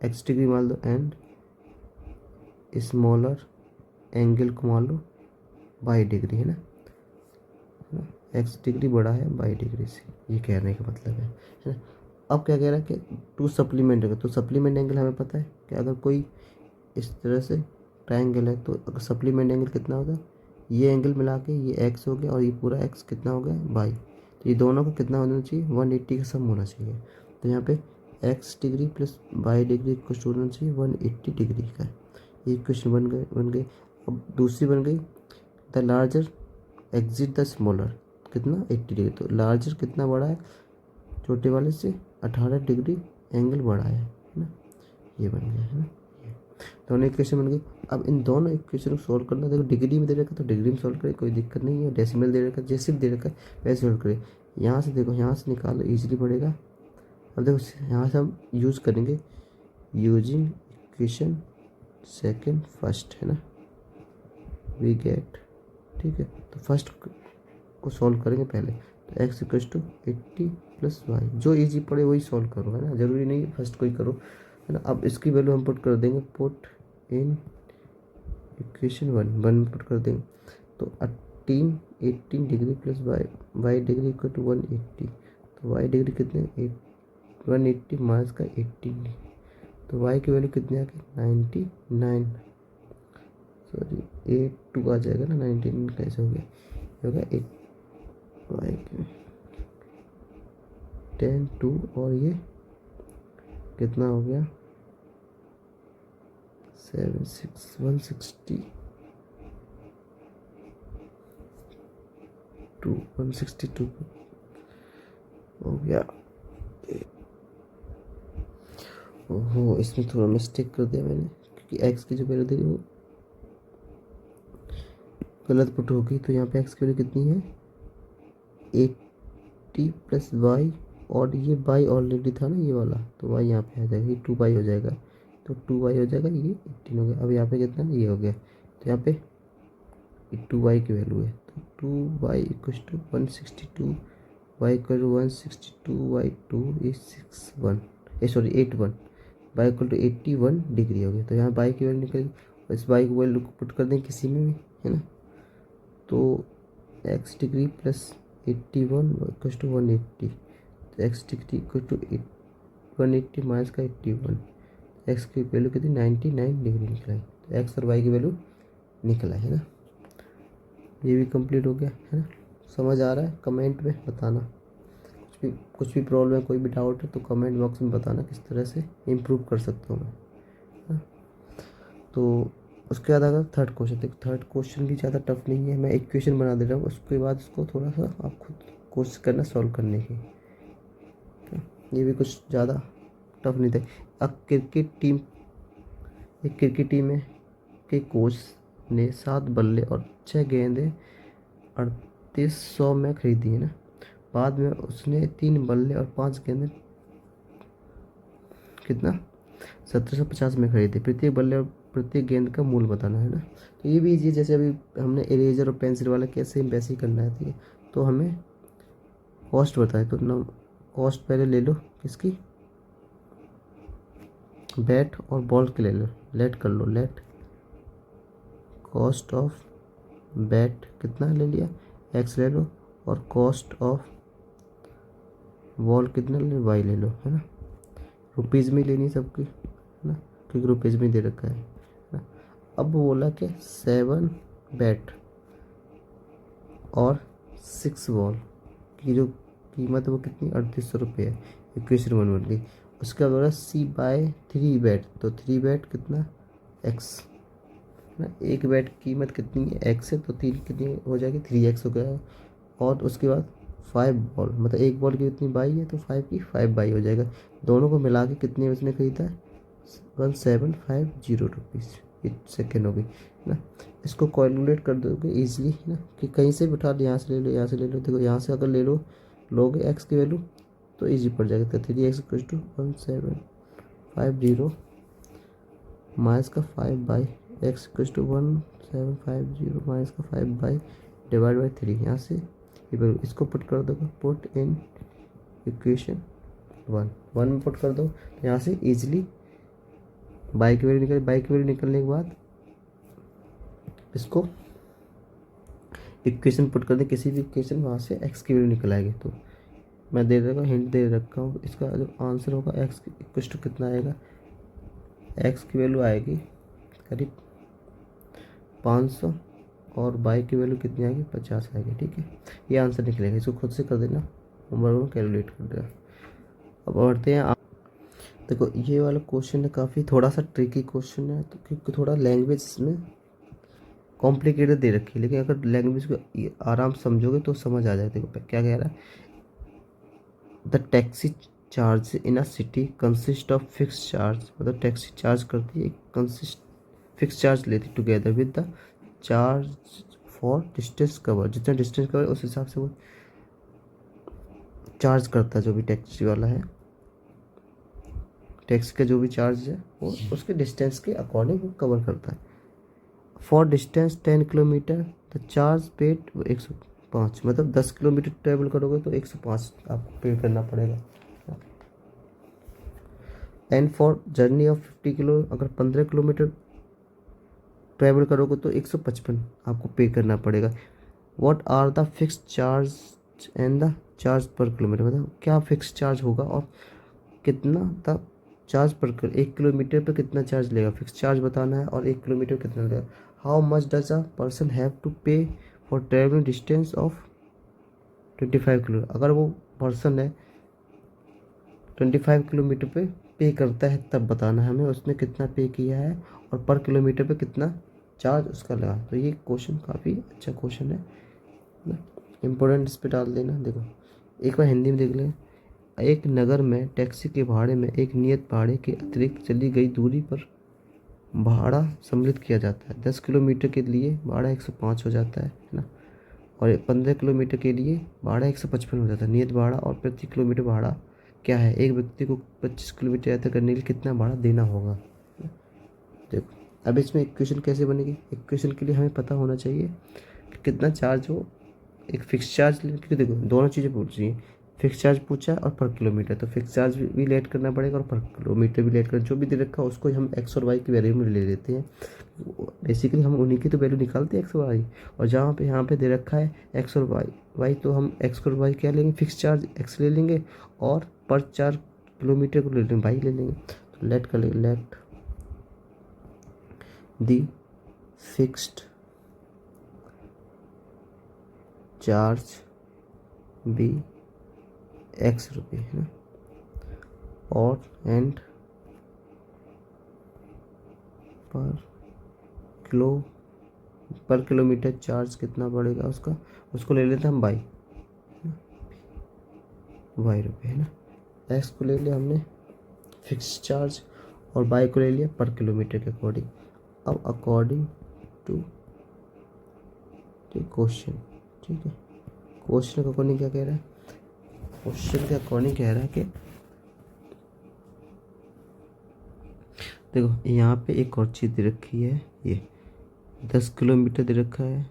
एक्स डिग्री मान लो एंड स्मॉलर एंगल को मान लो बाई डिग्री, है ना। एक्स डिग्री बड़ा है बाई डिग्री से, ये कहने का मतलब है ना। अब क्या कह रहा है कि टू सप्लीमेंट एंगल, तो सप्लीमेंट एंगल हमें पता है कि अगर कोई इस तरह से ट्रायंगल है तो अगर सप्लीमेंट एंगल कितना होगा, ये एंगल मिला के ये एक्स हो गया और ये पूरा एक्स कितना हो गया बाई, तो ये दोनों का कितना होना चाहिए 180 का सम होना चाहिए। तो यहाँ पे x degree plus y degree equal to होना चाहिए 180 डिग्री का, ये इक्वेशन बन गई। अब दूसरी बन गई the larger exit the smaller, कितना 80 डिग्री, तो लार्जर कितना बड़ा है छोटे वाले से 18 डिग्री एंगल बड़ा है ना, ये बन गया, है ना। दोनों इक्वेशन बन गई। अब इन दोनों इक्वेशन को सोल्व करना, देखो डिग्री में दे रखा तो डिग्री में सोल्व करें, कोई दिक्कत नहीं है। डेसिमल दे रखा जैसे भी दे रखा है वैसे सोल्व करें। यहाँ से देखो, यहाँ से निकालो इजीली पड़ेगा। अब देखो यहाँ से हम यूज़ करेंगे यूजिंग इक्वेशन सेकंड फर्स्ट, है ना, वी गेट, ठीक है। तो फर्स्ट को सॉल्व करेंगे पहले, तो x equal to 80 plus y, जो इजी पड़े वही सॉल्व करो, है ना, ज़रूरी नहीं फर्स्ट को ही करो, है ना। अब इसकी वैल्यू हम पुट कर देंगे, पुट इन इक्वेशन 1 पुट कर देंगे, तो 18 degree plus y degree equal to 180, तो वाई डिग्री कितने 180 माइनस का 18, तो वाई की वैल्यू कितनी आ गई 99, सॉरी 82 आ जाएगा ना, 19 कैसे हो गया, होगा 8 वाई 10 2, और ये कितना हो गया 160 162 हो गया। ओहो, इसमें थोड़ा मिस्टेक कर दिया मैंने, क्योंकि एक्स की जो वैल्यू थी वो गलत पुट होगी। तो यहाँ पे एक्स की वैल्यू कितनी है 80 प्लस वाई, और ये बाई ऑलरेडी था ना ये वाला, तो वाई यहाँ पे आ जाएगा, ये 2 बाई हो जाएगा, तो 2 वाई हो जाएगा, ये 18 हो गया। अब यहाँ पे कितना ये हो गया, तो यहाँ पे 2 वाई की वैल्यू है, तो 2 y equal to 162, y equal to 162 y 2 is 61, sorry 81, y equal to 81 degree हो गया। तो यहाँ बाई की वैल्यू निकलेगी, इस बाई की वैल्यू को पुट कर दें किसी में भी, है ना। तो x degree plus 81 equal to 180, तो x degree equal to 180 minus का 81, x की वैल्यू कितनी 99 डिग्री निकला है। तो x और y की वैल्यू निकला है ना। ये भी कंप्लीट हो गया है ना। समझ आ रहा है? कमेंट में बताना, कुछ भी प्रॉब्लम है, कोई भी डाउट है तो कमेंट बॉक्स में बताना, किस तरह से इम्प्रूव कर सकता हूँ मैं, है ना। तो उसके बाद अगर थर्ड क्वेश्चन, देखो थर्ड क्वेश्चन भी ज़्यादा टफ नहीं है, मैं एक क्वेश्चन बना दे रहा हूँ, उसके बाद उसको थोड़ा सा आप खुद कोशिश करना सॉल्व करने की। ये भी कुछ ज़्यादा टफ नहीं था। अब एक क्रिकेट टीम है के कोच ने 7 बल्ले और 6 गेंदें 3800 में खरीदी है ना। बाद में उसने 3 बल्ले और 5 गेंदें कितना 1750 में खरीदी। प्रत्येक बल्ले और प्रत्येक गेंद का मूल्य बताना है ना। तो ये भी इजी, जैसे अभी हमने इरेजर और पेंसिल वाला कैसे वैसे ही करना है। ठीक है, तो हमें कॉस्ट बताए, तो ना कॉस्ट पहले ले लो किसकी, बैट और बॉल के ले लो, लेट कर लो, लेट कॉस्ट ऑफ बैट कितना ले लिया एक्स ले लो, और कॉस्ट ऑफ बॉल कितना ले वाई ले लो, है ना। रुपीज़ में लेनी सबकी, है ना, क्योंकि रुपीज़ में दे रखा है ना। अब बोला कि 7 बैट और 6 बॉल की जो कीमत है वो कितनी 3800 रुपये है। इक्वेशन 1 बन गई। उसके बाद बोला C/3 बैट, तो 3 बैट कितना एक्स ना, एक बैट की कीमत कितनी है एक्स है, तो 3 कितनी हो जाएगी 3x हो गया। और उसके बाद 5 बॉल, मतलब एक बॉल की कितनी बाई है, तो 5 की 5 बाई हो जाएगा। दोनों को मिला के कितने उसने खरीदा है 1750 रुपीज़। ये सेकेंड हो गई ना। इसको कैलकुलेट कर दोगे ईजिली, है ना, कि कहीं से भी उठा लो, यहाँ से ले लो, यहाँ से ले लो। देखो यहाँ से अगर ले लो लोगे एक्स की वैल्यू तो ईजी पड़ जाएगा। तो 3x इक्वल टू 1750 माइनस का 5 y x equal to 1750 minus का 5 बाई डिवाइड बाई 3। यहाँ से इसको पुट कर दो, पुट इन इक्वेशन 1 में पुट कर दो। तो यहाँ से इजीली बाई की वैल्यू निकल, बाई की वैल्यू निकलने के बाद इसको इक्वेशन पुट कर दे, किसी भी इक्वेशन, वहाँ से एक्स की वैल्यू निकल आएगी। तो मैं दे रखा हूँ, हिंट दे रखा हूँ, इसका जो आंसर होगा एक्स इक्वल टू कितना आएगा, एक्स की वैल्यू आएगी करीब 500 और बाई की वैल्यू कितनी आएगी 50 आएगी। ठीक है, ये आंसर निकलेगा। इसको खुद से कर देना, होमवर्क में कैलकुलेट कर देना। अब बढ़ते हैं देखो ये वाला क्वेश्चन है काफ़ी थोड़ा सा ट्रिकी क्वेश्चन है, तो क्योंकि थोड़ा लैंग्वेज इसमें कॉम्प्लिकेटेड दे रखी है, लेकिन अगर लैंग्वेज को आराम समझोगे तो समझ आ जाए। देखो क्या कह रहा है, the taxi charge in a city consist of fix charge, मतलब टैक्सी चार्ज करती है कंसिस्ट फिक्स चार्ज लेती together with the charge for distance cover. जितना डिस्टेंस कवर उस हिसाब से वो चार्ज करता है। जो भी टैक्सी वाला है, टैक्सी का जो भी चार्ज है वो उसके डिस्टेंस के अकॉर्डिंग वो कवर करता है। For distance 10 kilometre the charge paid 105, मतलब 10 किलोमीटर ट्रेवल करोगे तो 105 आपको पे करना पड़ेगा। And for journey of 50 kilo, अगर 15 किलोमीटर ट्रैवल करोगे तो 155 आपको पे करना पड़ेगा। What are the fix charge and the charge per kilometre, मतलब क्या फिक्स चार्ज होगा और कितना द चार्ज पर 1 किलोमीटर पर कितना चार्ज लेगा, फिक्स चार्ज बताना है, और 1 किलोमीटर कितना लेगा। How much does a person have to pay for travelling distance of 25 kilo, अगर वो पर्सन है 25 किलोमीटर पे करता है तब बताना है हमें उसने कितना पे किया है और पर किलोमीटर पे कितना चार्ज उसका लगा। तो ये क्वेश्चन काफ़ी अच्छा क्वेश्चन है ना, इम्पोर्टेंट इस पर डाल देना। देखो एक बार हिंदी में देख लें। एक नगर में टैक्सी के भाड़े में एक नियत भाड़े के अतिरिक्त चली गई दूरी पर भाड़ा सम्मिलित किया जाता है। 10 किलोमीटर के लिए भाड़ा 105 हो जाता है ना, और 15 किलोमीटर के लिए भाड़ा 155 हो जाता है नियत भाड़ा। और प्रति किलोमीटर भाड़ा क्या है, एक व्यक्ति को 25 किलोमीटर यात्रा करने के लिए कितना भाड़ा देना होगा। देखो अब इसमें इक्वेशन कैसे बनेगी, इक्वेशन के लिए हमें पता होना चाहिए कि कितना चार्ज हो, एक फिक्स चार्ज, क्योंकि देखो दोनों चीज़ें पूछ रही हैं, फिक्स चार्ज पूछा और पर किलोमीटर, तो फिक्स चार्ज भी लेट करना पड़ेगा और पर किलोमीटर भी लेट करना, जो भी दे रखा है उसको हम एक्स और वाई की वैल्यू में ले लेते हैं। बेसिकली हम उन्हीं की तो वैल्यू निकालते हैं एक्स और वाई, और जहाँ पे यहाँ पे दे रखा है एक्स और वाई तो हम एक्स और वाई क्या लेंगे, फिक्स चार्ज एक्स ले लेंगे और पर 4 किलोमीटर को ले लेंगे वाई ले लेंगे। तो लेट कर लेंगे, let the fixed charge be x रुपये है ना, और एंड पर किलोमीटर चार्ज कितना पड़ेगा उसका, उसको ले लेते हैं हम वाई रुपये है ना। एक्स को ले लिया हमने फिक्स चार्ज और वाई को ले लिया पर किलोमीटर के अकॉर्डिंग। अब अकॉर्डिंग टू क्वेश्चन, ठीक है, क्वेश्चन के अकॉर्डिंग क्या कह रहा है, क्वेश्चन के अकॉर्डिंग कह रहा है कि देखो यहाँ पे एक और चीज़ दे रखी है, ये 10 किलोमीटर दे रखा है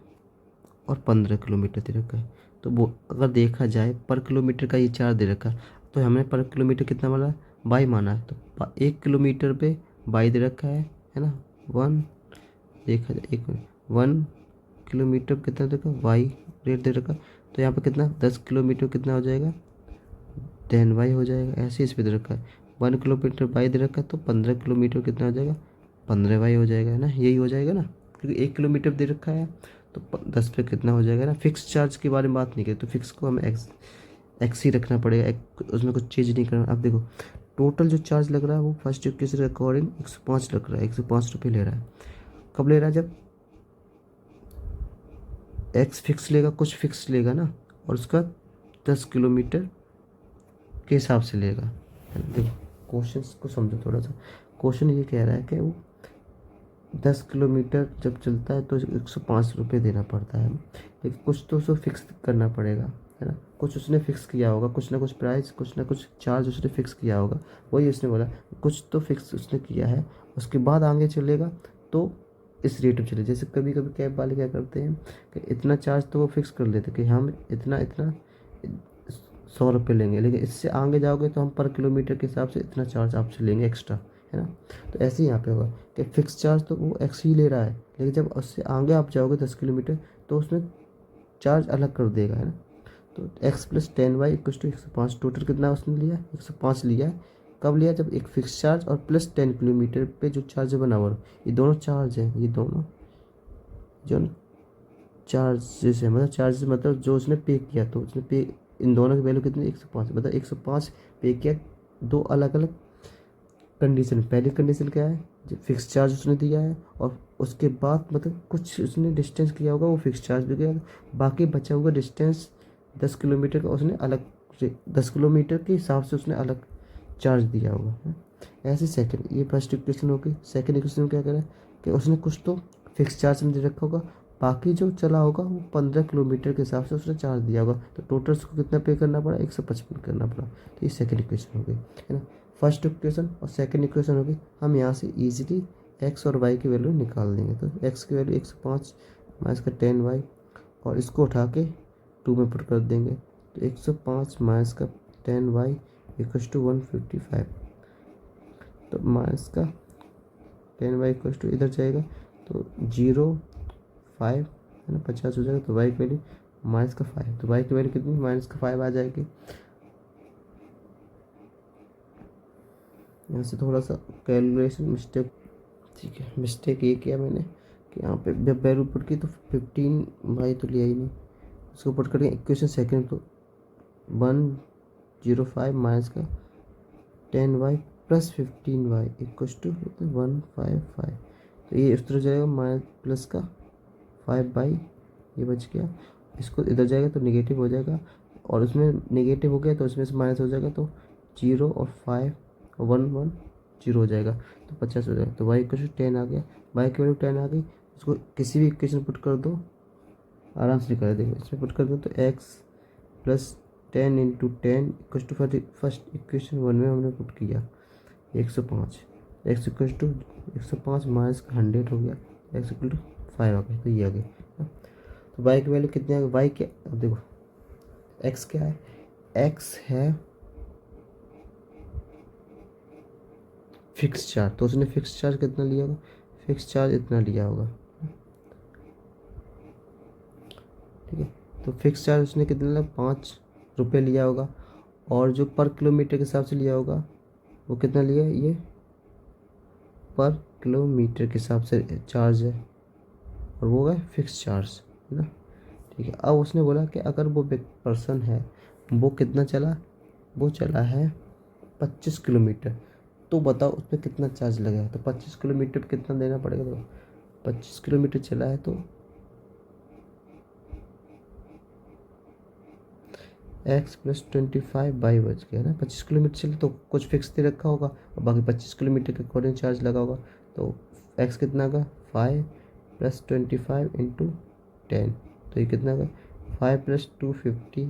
और 15 किलोमीटर दे रखा है। तो वो अगर देखा जाए पर किलोमीटर का ये चार्ज दे रखा है, तो हमने पर किलोमीटर कितना माना, बाई माना है, तो 1 किलोमीटर पे बाई दे रखा है ना, 1 देखा जाए 1 किलोमीटर कितना दे रखा, वाई रेट दे रखा, तो यहाँ पे कितना 10 किलोमीटर कितना हो जाएगा 10 वाई हो जाएगा, ऐसे इस पे दे रखा है। 1 किलोमीटर वाई दे रखा है, तो 15 किलोमीटर कितना हो जाएगा 15 वाई हो जाएगा, है ना, यही हो जाएगा ना, क्योंकि 1 किलोमीटर दे रखा है तो 10 पे कितना हो जाएगा ना। फिक्स चार्ज के बारे में बात नहीं करें, तो फिक्स को हमें एक्स ही रखना पड़ेगा, उसमें कुछ चेंज नहीं करना। अब देखो टोटल जो चार्ज लग रहा है वो फर्स्ट इक्वेशन के अकॉर्डिंग 105 लग रहा है, 105 रुपये ले रहा है। कब ले रहा है, जब एक्स फिक्स लेगा, कुछ फिक्स लेगा ना, और उसका 10 किलोमीटर के हिसाब से लेगा। देखो क्वेश्चन को समझो थोड़ा सा, क्वेश्चन ये कह रहा है कि वो 10 किलोमीटर जब चलता है तो 105 रुपये देना पड़ता है, लेकिन कुछ तो उसको फिक्स करना पड़ेगा, है ना, कुछ उसने फिक्स किया होगा, कुछ ना कुछ प्राइस, कुछ ना कुछ चार्ज उसने फिक्स किया होगा, वही उसने बोला कुछ तो फिक्स उसने किया है, उसके बाद आगे चलेगा तो इस रेट में चले। जैसे कभी कभी कैब वाले क्या करते हैं कि इतना चार्ज तो वो फिक्स कर लेते कि हम इतना इतना 100 रुपये लेंगे, लेकिन इससे आगे जाओगे तो हम पर किलोमीटर के हिसाब से इतना चार्ज आपसे लेंगे एक्स्ट्रा, है ना। तो ऐसे ही यहाँ पे होगा कि फिक्स चार्ज तो वो एक्स ही ले रहा है, लेकिन जब उससे आगे आप जाओगे 10 किलोमीटर तो उसमें चार्ज अलग कर देगा, है ना। तो x plus 10 y equal to 105, total कितना उसने लिया 105 लिया है। कब लिया, जब एक फिक्स चार्ज और प्लस 10 किलोमीटर पे जो चार्ज बना हुआ, ये दोनों चार्ज है, ये दोनों जो चार्जेस है, मतलब चार्जेस मतलब जो उसने पे किया, तो उसने पे इन दोनों की वैल्यू कितनी 105, मतलब 105 पे किया दो अलग अलग कंडीशन। पहली कंडीशन क्या है, जो फिक्स चार्ज उसने दिया है और उसके बाद मतलब कुछ उसने डिस्टेंस किया होगा, वो फिक्स चार्ज भी किया, बाकी बचा हुआ डिस्टेंस 10 किलोमीटर का उसने अलग 10 किलोमीटर के हिसाब से उसने अलग चार्ज दिया होगा, है। ऐसे सेकंड, ये फर्स्ट इक्वेशन हो गई। सेकंड इक्वेशन में क्या करें कि उसने कुछ तो फिक्स चार्ज में दे रखा होगा, बाकी जो चला होगा वो 15 किलोमीटर के हिसाब से उसने चार्ज दिया होगा, तो टोटल उसको कितना पे करना पड़ा 155 करना पड़ा। तो ये सेकंड इक्वेशन हो गई, है ना। फर्स्ट इक्वेशन और सेकंड इक्वेशन हो गई, हम यहाँ से इजीली एक्स और वाई की वैल्यू निकाल देंगे। तो एक्स की वैल्यू 105 माइनस का 10 वाई, और इसको उठा के 2 में पुट कर देंगे, तो 105 माइनस का 10 वाई इक्वल टू 155, तो माइनस का 10 वाई इक्वल टू इधर जाएगा तो 0.5 है ना, 50 हो जाएगा, तो वाई की वैल्यू माइनस का 5, तो वाई की वैल्यू कितनी माइनस का 5 आ जाएगी। यहाँ से थोड़ा सा कैलकुलेशन मिस्टेक, ठीक है, मिस्टेक ये किया मैंने कि यहाँ पे जब वैल्यू पुट की तो 15 वाई तो लिया ही नहीं, उसको पुट करके इक्वेशन सेकंड, तो 105 माइनस का 10 y plus 15 y equal to 155, तो ये इस तरह जाएगा माइनस प्लस का 5 बाई, ये बच गया, इसको इधर जाएगा तो निगेटिव हो जाएगा, और उसमें निगेटिव हो गया तो उसमें से माइनस हो जाएगा, तो 0 और 5 और 1 0 हो जाएगा, तो 50 हो जाएगा, तो वाई इक्वल टू 10 आ गया। वाई की वैल्यू 10 आ गई, उसको किसी भी इक्वेशन पुट कर दो, आराम से निकाल देखो, इसमें पुट कर दो तो x plus 10 into 10 equal to first equation 1 में हमने पुट किया 105, एक्स इक्वल टू 105 माइनस 100 हो गया, एक्स इक्वल टू 5 आ गया, तो ये आ गया। तो वाई की वैल्यू कितनी आ गई, वाई क्या, अब देखो एक्स क्या है, एक्स है फिक्स चार्ज, तो उसने फिक्स चार्ज कितना लिया होगा, फिक्स चार्ज इतना लिया होगा, ठीक है। तो फिक्स चार्ज उसने कितना लिया, 5 रुपये लिया होगा, और जो पर किलोमीटर के हिसाब से लिया होगा वो कितना लिया, ये पर किलोमीटर के हिसाब से चार्ज है, और वो है फिक्स चार्ज, है ना, ठीक है। अब उसने बोला कि अगर वो पर्सन है वो कितना चला, वो चला है 25 किलोमीटर, तो बताओ उस पर कितना चार्ज लगेगा। तो 25 किलोमीटर पे कितना देना पड़ेगा, तो 25 किलोमीटर चला है तो एक्स प्लस 25 बाई बच गया ना, 25 किलोमीटर चले तो कुछ फिक्स दे रखा होगा, और बाकी 25 किलोमीटर के अकॉर्डिंग चार्ज लगा होगा। तो एक्स कितना का 5 प्लस 25 इंटू 10, तो ये कितना का 5 प्लस 250,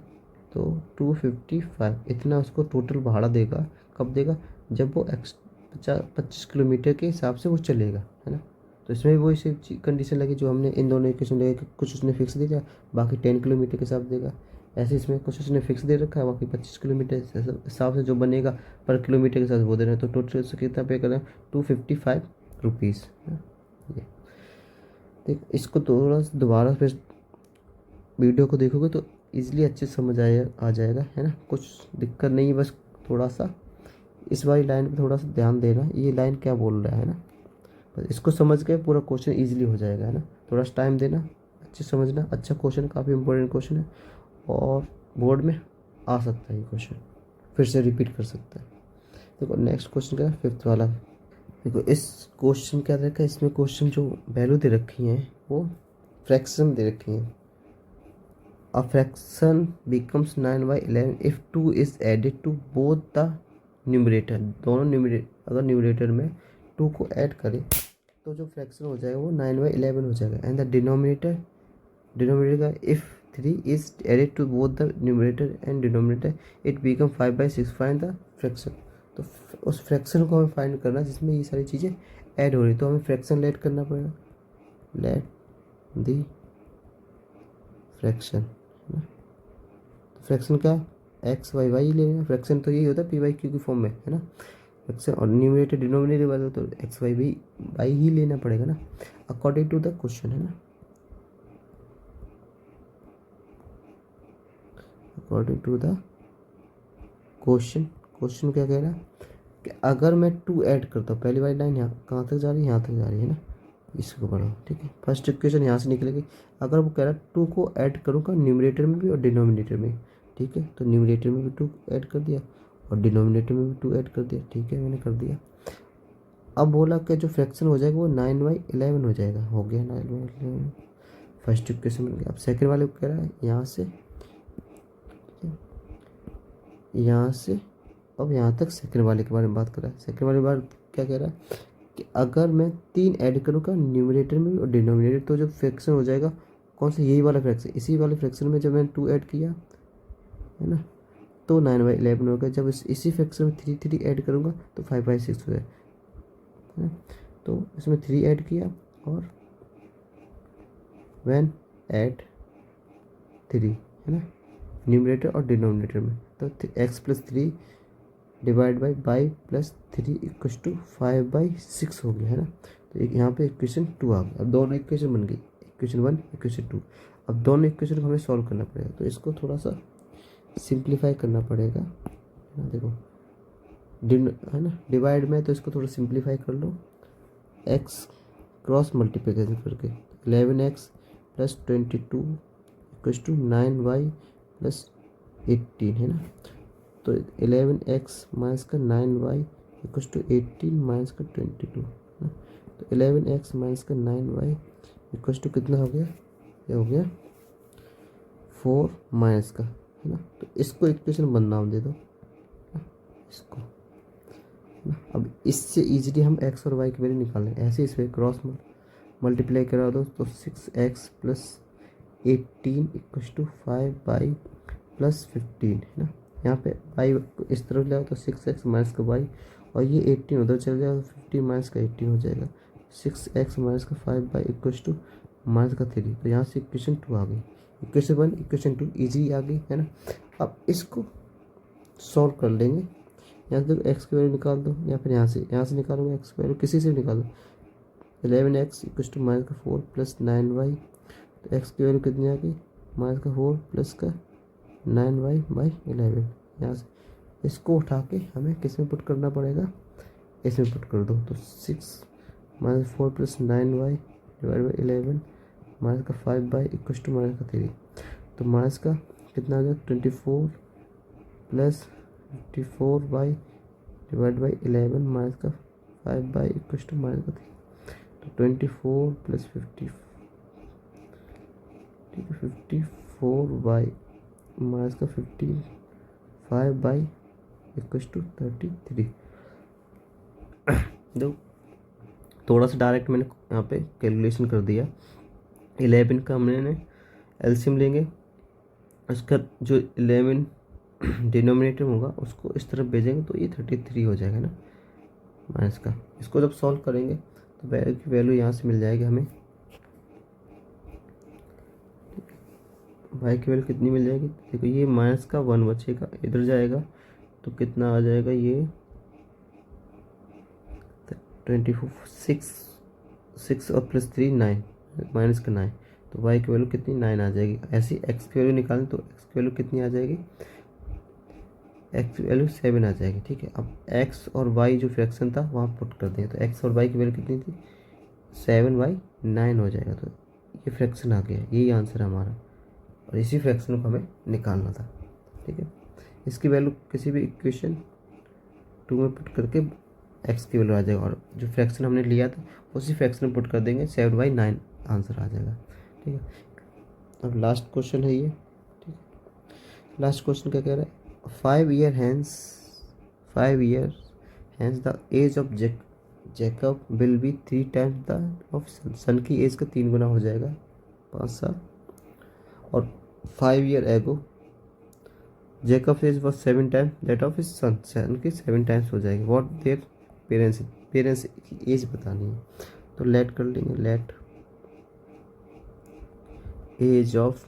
तो 255 इतना उसको टोटल भाड़ा देगा। कब देगा, जब वो 25 किलोमीटर के हिसाब से वो चलेगा, है ना। तो इसमें भी वही सेम कंडीशन लगी जो हमने इन दोनों इक्वेशन लगे कि कुछ उसने फिक्स दिया, बाकी 10 किलोमीटर के हिसाब से देगा। ऐसे इसमें कुछ उसने फिक्स दे रखा है, बाकी 25 किलोमीटर हिसाब से जो बनेगा पर किलोमीटर के साथ वो दे रहे हैं। तो टोटल से कितना पे कर रहे हैं, 255 रुपीज़। ये देख, इसको थोड़ा सा दोबारा फिर वीडियो को देखोगे तो ईजिली अच्छे से समझ आ जाएगा, है ना। कुछ दिक्कत नहीं है, बस थोड़ा सा इस वाली लाइन पे थोड़ा सा ध्यान देना, ये लाइन क्या बोल रहा है ना, बस इसको समझ के पूरा क्वेश्चन ईजिली हो जाएगा, है ना। थोड़ा सा टाइम देना, अच्छे समझना, अच्छा क्वेश्चन, काफ़ी इंपॉर्टेंट क्वेश्चन है, और बोर्ड में आ सकता है ये क्वेश्चन, फिर से रिपीट कर सकता है। देखो नेक्स्ट क्वेश्चन क्या है, 5th वाला। देखो इस क्वेश्चन क्या रखा है, इसमें क्वेश्चन जो वैल्यू दे रखी हैं वो फ्रैक्शन दे रखी हैं। A fraction becomes 9/11 if 2 is added to both the numerator, दोनों न्यूमरेटर, अगर न्यूमरेटर में 2 को ऐड करें तो जो फ्रैक्शन हो जाएगा वो 9/11 हो जाएगा। एंड द डिनोमिनेटर का if 3 is added to both the numerator and denominator it become 5/6, find the fraction। तो उस फ्रैक्शन को हमें फाइंड करना जिसमें ये सारी चीज़ें ऐड हो रही, तो हमें फ्रैक्शन लेट करना पड़ेगा, लेट दी फ्रैक्शन, है ना। तो फ्रैक्शन क्या, एक्स वाई वाई ले लेना, फ्रैक्शन तो यही होता है पी वाई क्यू की फॉर्म में, है ना। फ्रैक्शन और न्यूमरेटर डिनोमिनेटर वाला तो एक्स वाई भी वाई ही लेना पड़ेगा ना, अकॉर्डिंग टू द क्वेश्चन, है ना, according to the question. Question क्या कह रहा है कि अगर मैं 2 ऐड करता हूँ, पहली वाली लाइन यहाँ कहाँ तक जा रही है, यहाँ तक जा रही है ना, इसको पढ़ो, ठीक है। फर्स्ट इक्वेशन यहाँ से निकलेगी, अगर वो कह रहा है 2 को ऐड करूँगा न्यूमरेटर में भी और डिनोमिनेटर में, ठीक है। तो न्यूमरेटर में भी 2 ऐड कर दिया और डिनोमिनेटर में भी 2 ऐड कर दिया, ठीक है, मैंने कर दिया। अब बोला कि जो फ्रैक्शन हो जाएगा वो 9/11 हो जाएगा, हो गया 9/11, फर्स्ट इक्वेशन बन गया। अब सेकेंड वाले को कह रहा है यहाँ से अब यहाँ तक सेकंड वाले के बारे में बात कर रहा है। सेकंड वाले बात क्या कह रहा है कि अगर मैं 3 ऐड करूँगा न्यूमरेटर में और डिनोमिनेटर, तो जो फ्रैक्शन हो जाएगा कौन सा, यही वाला फ्रैक्शन, इसी वाले फ्रैक्शन में जब मैंने 2 ऐड किया, है ना, तो 9/11 होगा। जब इसी फ्रैक्शन में 3 ऐड करूँगा तो 5/6 हो जाएगा, है ना। तो इसमें 3 ऐड किया और व्हेन ऐड 3, है ना, न्यूमरेटर और डिनोमिनेटर में, तो x plus 3 divide by plus 3 equal to 5/6 हो गया, है ना। तो एक यहाँ पे इक्वेशन 2 आ गया। अब दोनों इक्वेशन बन गई, इक्वेशन 1 इक्वेशन 2। अब दोनों इक्वेशन को हमें सॉल्व करना पड़ेगा, तो इसको थोड़ा सा सिंप्लीफाई करना पड़ेगा, है ना। देखो है ना, डिवाइड में तो इसको थोड़ा सिंप्लीफाई कर लो, x क्रॉस मल्टीप्लिकेशन करके 11x plus 22 equal to 9y plus 18, है ना। तो 11x माइनस का 9y इक्व टू 18 माइनस का 22, है ना। तो 11x माइनस का 9y इक्व टू कितना हो गया, ये हो गया 4 माइनस का, है ना। तो इसको इक्वेशन 1 नाम दे दो, इसको, है ना। अब इससे इजीली हम x और y की वैल्यू निकालें, ऐसे इसमें क्रॉस मल्टीप्लाई करा दो तो 6x plus 18 equal to 5y plus 15, है ना। यहाँ पे y इस तरफ ले आओ तो 6x माइनस का y, और ये 18 उधर चल जाएगा तो 15 माइनस का 18 हो जाएगा, 6x माइनस का 5y इक्व टू माइनस का 3। तो यहाँ से इक्वेशन 2 आ गई, इक्वेशन 1 इक्वेशन 2 ईजी आ गई, है ना। अब इसको सॉल्व कर लेंगे। यहाँ से देखो एक्स की वैल्यू निकाल दो, या फिर यहाँ से निकालोगे एक्स की वैल्यू, किसी से भी निकालो। 11x इक्वल टू माइनस का 4 प्लस 9y, तो एक्स की वैल्यू कितनी आ गई, माइनस का 4 प्लस का 9y बाई 11। यहाँ से इसको उठा के हमें किस में पुट करना पड़ेगा, इसमें पुट कर दो। तो 6 minus 4 plus 9y divide by 11 minus का 5y इक्वल टू माइनस का 3। तो माइनस का कितना आ गया 24 plus 54y divide by 11 minus का 5y इक्वल टू माइनस का 3। तो 24 प्लस 50, ठीक है, 54y माइनस का 55y इक्वल टू 33। दो थोड़ा सा डायरेक्ट मैंने यहाँ पे कैलकुलेशन कर दिया। 11 का हमने एलसीएम लेंगे, उसका जो 11 डिनोमिनेटर होगा उसको इस तरफ भेजेंगे तो ये 33 हो जाएगा ना माइनस का। इसको जब सॉल्व करेंगे तो वैल्यू की वैल्यू यहाँ से मिल जाएगी हमें, वाई की वैल्यू कितनी मिल जाएगी, देखो ये माइनस का 1 बचेगा, इधर जाएगा तो कितना आ जाएगा, ये 26 6 और प्लस 3 9 माइनस का 9, तो वाई की वैल्यू कितनी 9 आ जाएगी। ऐसी एक्स की वैल्यू निकालें तो एक्स की वैल्यू कितनी आ जाएगी, एक्स की वैल्यू 7 आ जाएगी। ठीक है, अब एक्स और वाई जो फ्रैक्शन था वहाँ पुट कर दें, तो एक्स और वाई की वैल्यू कितनी थी 7/9 हो जाएगा। तो ये फ्रैक्शन आ गया, यही आंसर है हमारा, और इसी फ्रैक्शन को हमें निकालना था। ठीक है, इसकी वैल्यू किसी भी इक्वेशन 2 में पुट करके एक्स की वैल्यू आ जाएगा, और जो फ्रैक्शन हमने लिया था उसी फ्रैक्शन में पुट कर देंगे, 7/9 आंसर आ जाएगा। ठीक है, अब लास्ट क्वेश्चन है ये। ठीक है, लास्ट क्वेश्चन क्या कह रहा है, 5 year hence the age of Jacob will be 3 times the of son। सन की एज का 3 गुना हो जाएगा 5 साल। और 5 year ago Jacob's age was 7 times that of his son। सन की 7 टाइम्स हो जाएगी। व्हाट देयर पेरेंट्स की एज बतानी है, तो लेट कर लेंगे, लेट एज ऑफ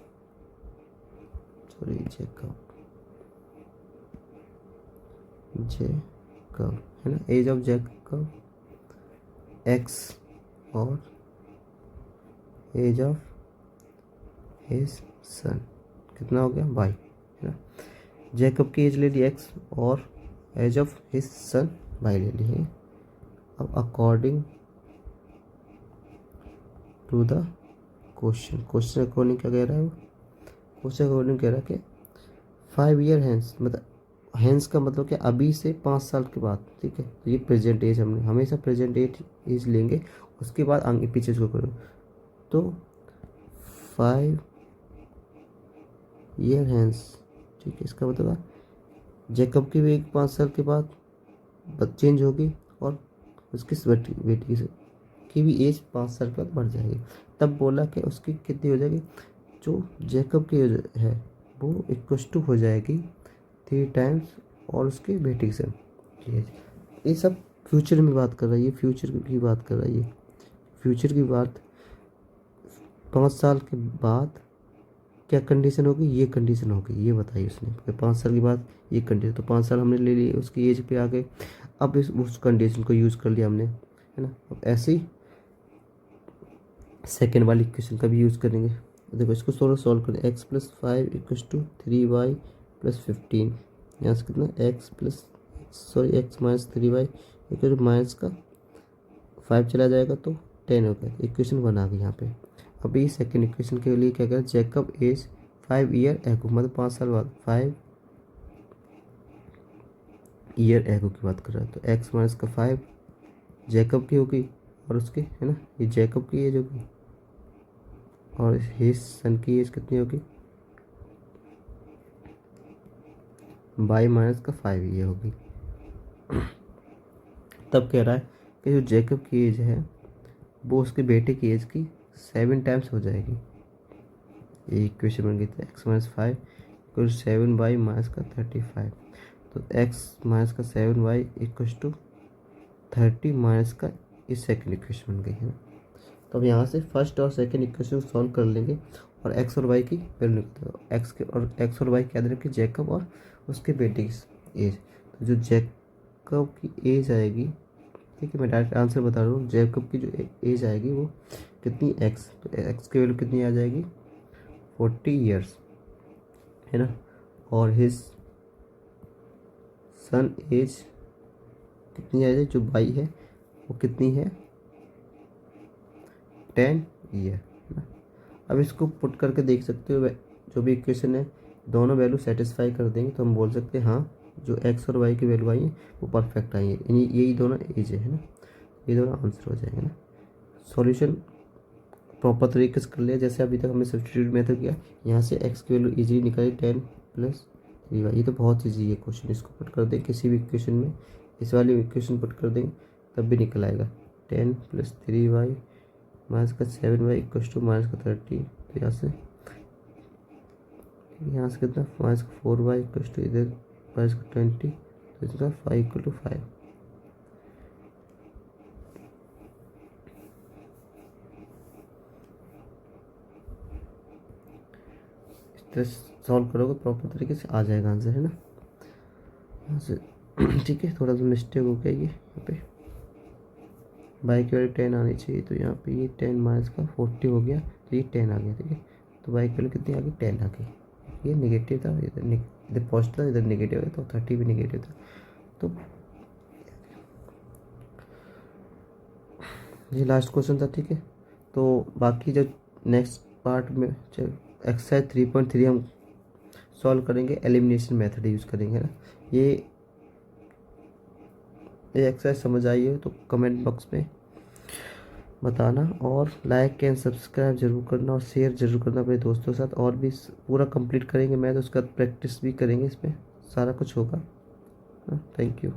जेकब है ना, एज ऑफ जेकब एक्स और एज ऑफ हिज सन कितना हो गया वाई, है ना। जेकब की एज ले ली एक्स और age of his son y ले ली है। अब according to the question according क्या कह रहा है वो, क्वेश्चन अकॉर्डिंग कह रहा है कि 5 year हैंस, मतलब हैंस का मतलब क्या, अभी से 5 साल के बाद। ठीक है, तो ये प्रेजेंट एज, हमने हमेशा प्रेजेंट एज लेंगे, उसके बाद आगे पीछे इसको करो। तो 5 year हैंस, ठीक है, इसका मतलब जेकब की भी 5 साल के बाद चेंज होगी, और उसकी बेटी की भी एज 5 साल के बाद बढ़ जाएगी। तब बोला कि उसकी कितनी हो जाएगी, जो जेकब की एज है वो इक्वल टू हो जाएगी 3 टाइम्स और उसके बेटी से। ये सब फ्यूचर में बात कर रहा है, ये फ्यूचर की बात कर रहा है, ये फ्यूचर की बात। 5 साल के बाद क्या कंडीशन होगी, ये कंडीशन होगी, ये बताई उसने। 5 साल के बाद ये कंडीशन, तो 5 साल हमने ले लिए, उसकी एज पे आ गए, अब उस कंडीशन को यूज़ कर लिया हमने, है ना। अब ऐसे ही सेकेंड वाली इक्वेशन का भी यूज़ करेंगे। देखो इसको सॉल्व करें, x plus 5 equal to 3y plus 15। यहाँ से कितना x minus 3y equal to minus का 5 चला जाएगा तो 10 हो गया। इक्वेशन 1 आ गई यहाँ पे। अभी सेकेंड इक्वेशन के लिए क्या करें, जेकब एज 5 year एगो, मतलब 5 साल बाद 5 year एगो की बात कर रहा है। तो एक्स माइनस का 5 जेकब की होगी, और उसकी, है ना, ये जेकब की एज होगी, और हिज सन की एज कितनी होगी, बाई माइनस का 5 ये होगी। तब कह रहा है कि जो जेकब की एज है वो उसके बेटे की एज की 7 टाइम्स हो जाएगी। ये इक्वेशन बन गई थी, x minus 5 equal 7 by minus का 35। तो एक्स माइनस का 7y इक्वल टू 30 माइनस का इस सेकेंड इक्वेशन बन गई है। तो अब यहाँ से फर्स्ट और सेकेंड इक्वेशन सॉल्व कर लेंगे, और एक्स और वाई की वैल्यू निकलते हैं। एक्स और वाई क्या दे रखे, जेकब और उसके बेटे की एज। तो जो जैकब की एज आएगी, ठीक है, मैं डायरेक्ट आंसर बता रहा हूँ, जैकब की जो एज आएगी वो कितनी, एक्स, तो एक्स की वैल्यू कितनी आ जाएगी 40 ईयर्स, है ना। और हिज सन एज कितनी आ जाएगी, जो बाई है वो कितनी है 10 ईयर, है ना। अब इसको पुट करके देख सकते हो, जो भी इक्वेशन है दोनों वैल्यू सेटिस्फाई कर देंगे तो हम बोल सकते हैं हाँ जो एक्स और वाई की वैल्यू आई है वो परफेक्ट आई है, यानी यही दोनों एज है ना, ये दोनों आंसर हो जाएंगे ना। सॉल्यूशन प्रॉपर तरीके से कर लिया, जैसे अभी तक हमने सब्स्टिट्यूट मेथड किया, यहाँ से एक्स की वैल्यू इजीली निकाली 10 + 3y, ये तो बहुत ईजी है क्वेश्चन। इसको पुट कर दें किसी भी इक्वेशन में, इस वाली इक्वेशन पुट कर देंगे तब भी निकल आएगा 10 + 3y -7y = -30। तो यहाँ से कितना -4y = इधर -20, तो इसका 5 = 5। सॉल्व करोगे प्रॉपर तरीके से आ जाएगा आंसर, है ना। यहाँ से ठीक है, थोड़ा सा मिस्टेक हो गया ये यहाँ पे, बाई की वैल्यू 10 आनी चाहिए, तो यहाँ पे ये 10 माइनस का 40 हो गया, तो ये 10 आ गया, ठीक है। तो बाई की वैल्यू कितनी आ गई 10 आ गई, ये नेगेटिव था, इधर पॉजिटिव था, इधर नेगेटिव है, तो 30 भी नेगेटिव था। तो ये लास्ट क्वेश्चन था, ठीक है। तो बाकी जो नेक्स्ट पार्ट में एक्सरसाइज 3.3 हम सॉल्व करेंगे, एलिमिनेशन मेथड यूज़ करेंगे ना। ये एक्सरसाइज समझ आई हो तो कमेंट बॉक्स में बताना, और लाइक एंड सब्सक्राइब जरूर करना, और शेयर जरूर करना अपने दोस्तों के साथ। और भी पूरा कंप्लीट करेंगे मैं, तो उसका प्रैक्टिस भी करेंगे, इसमें सारा कुछ होगा। Thank you.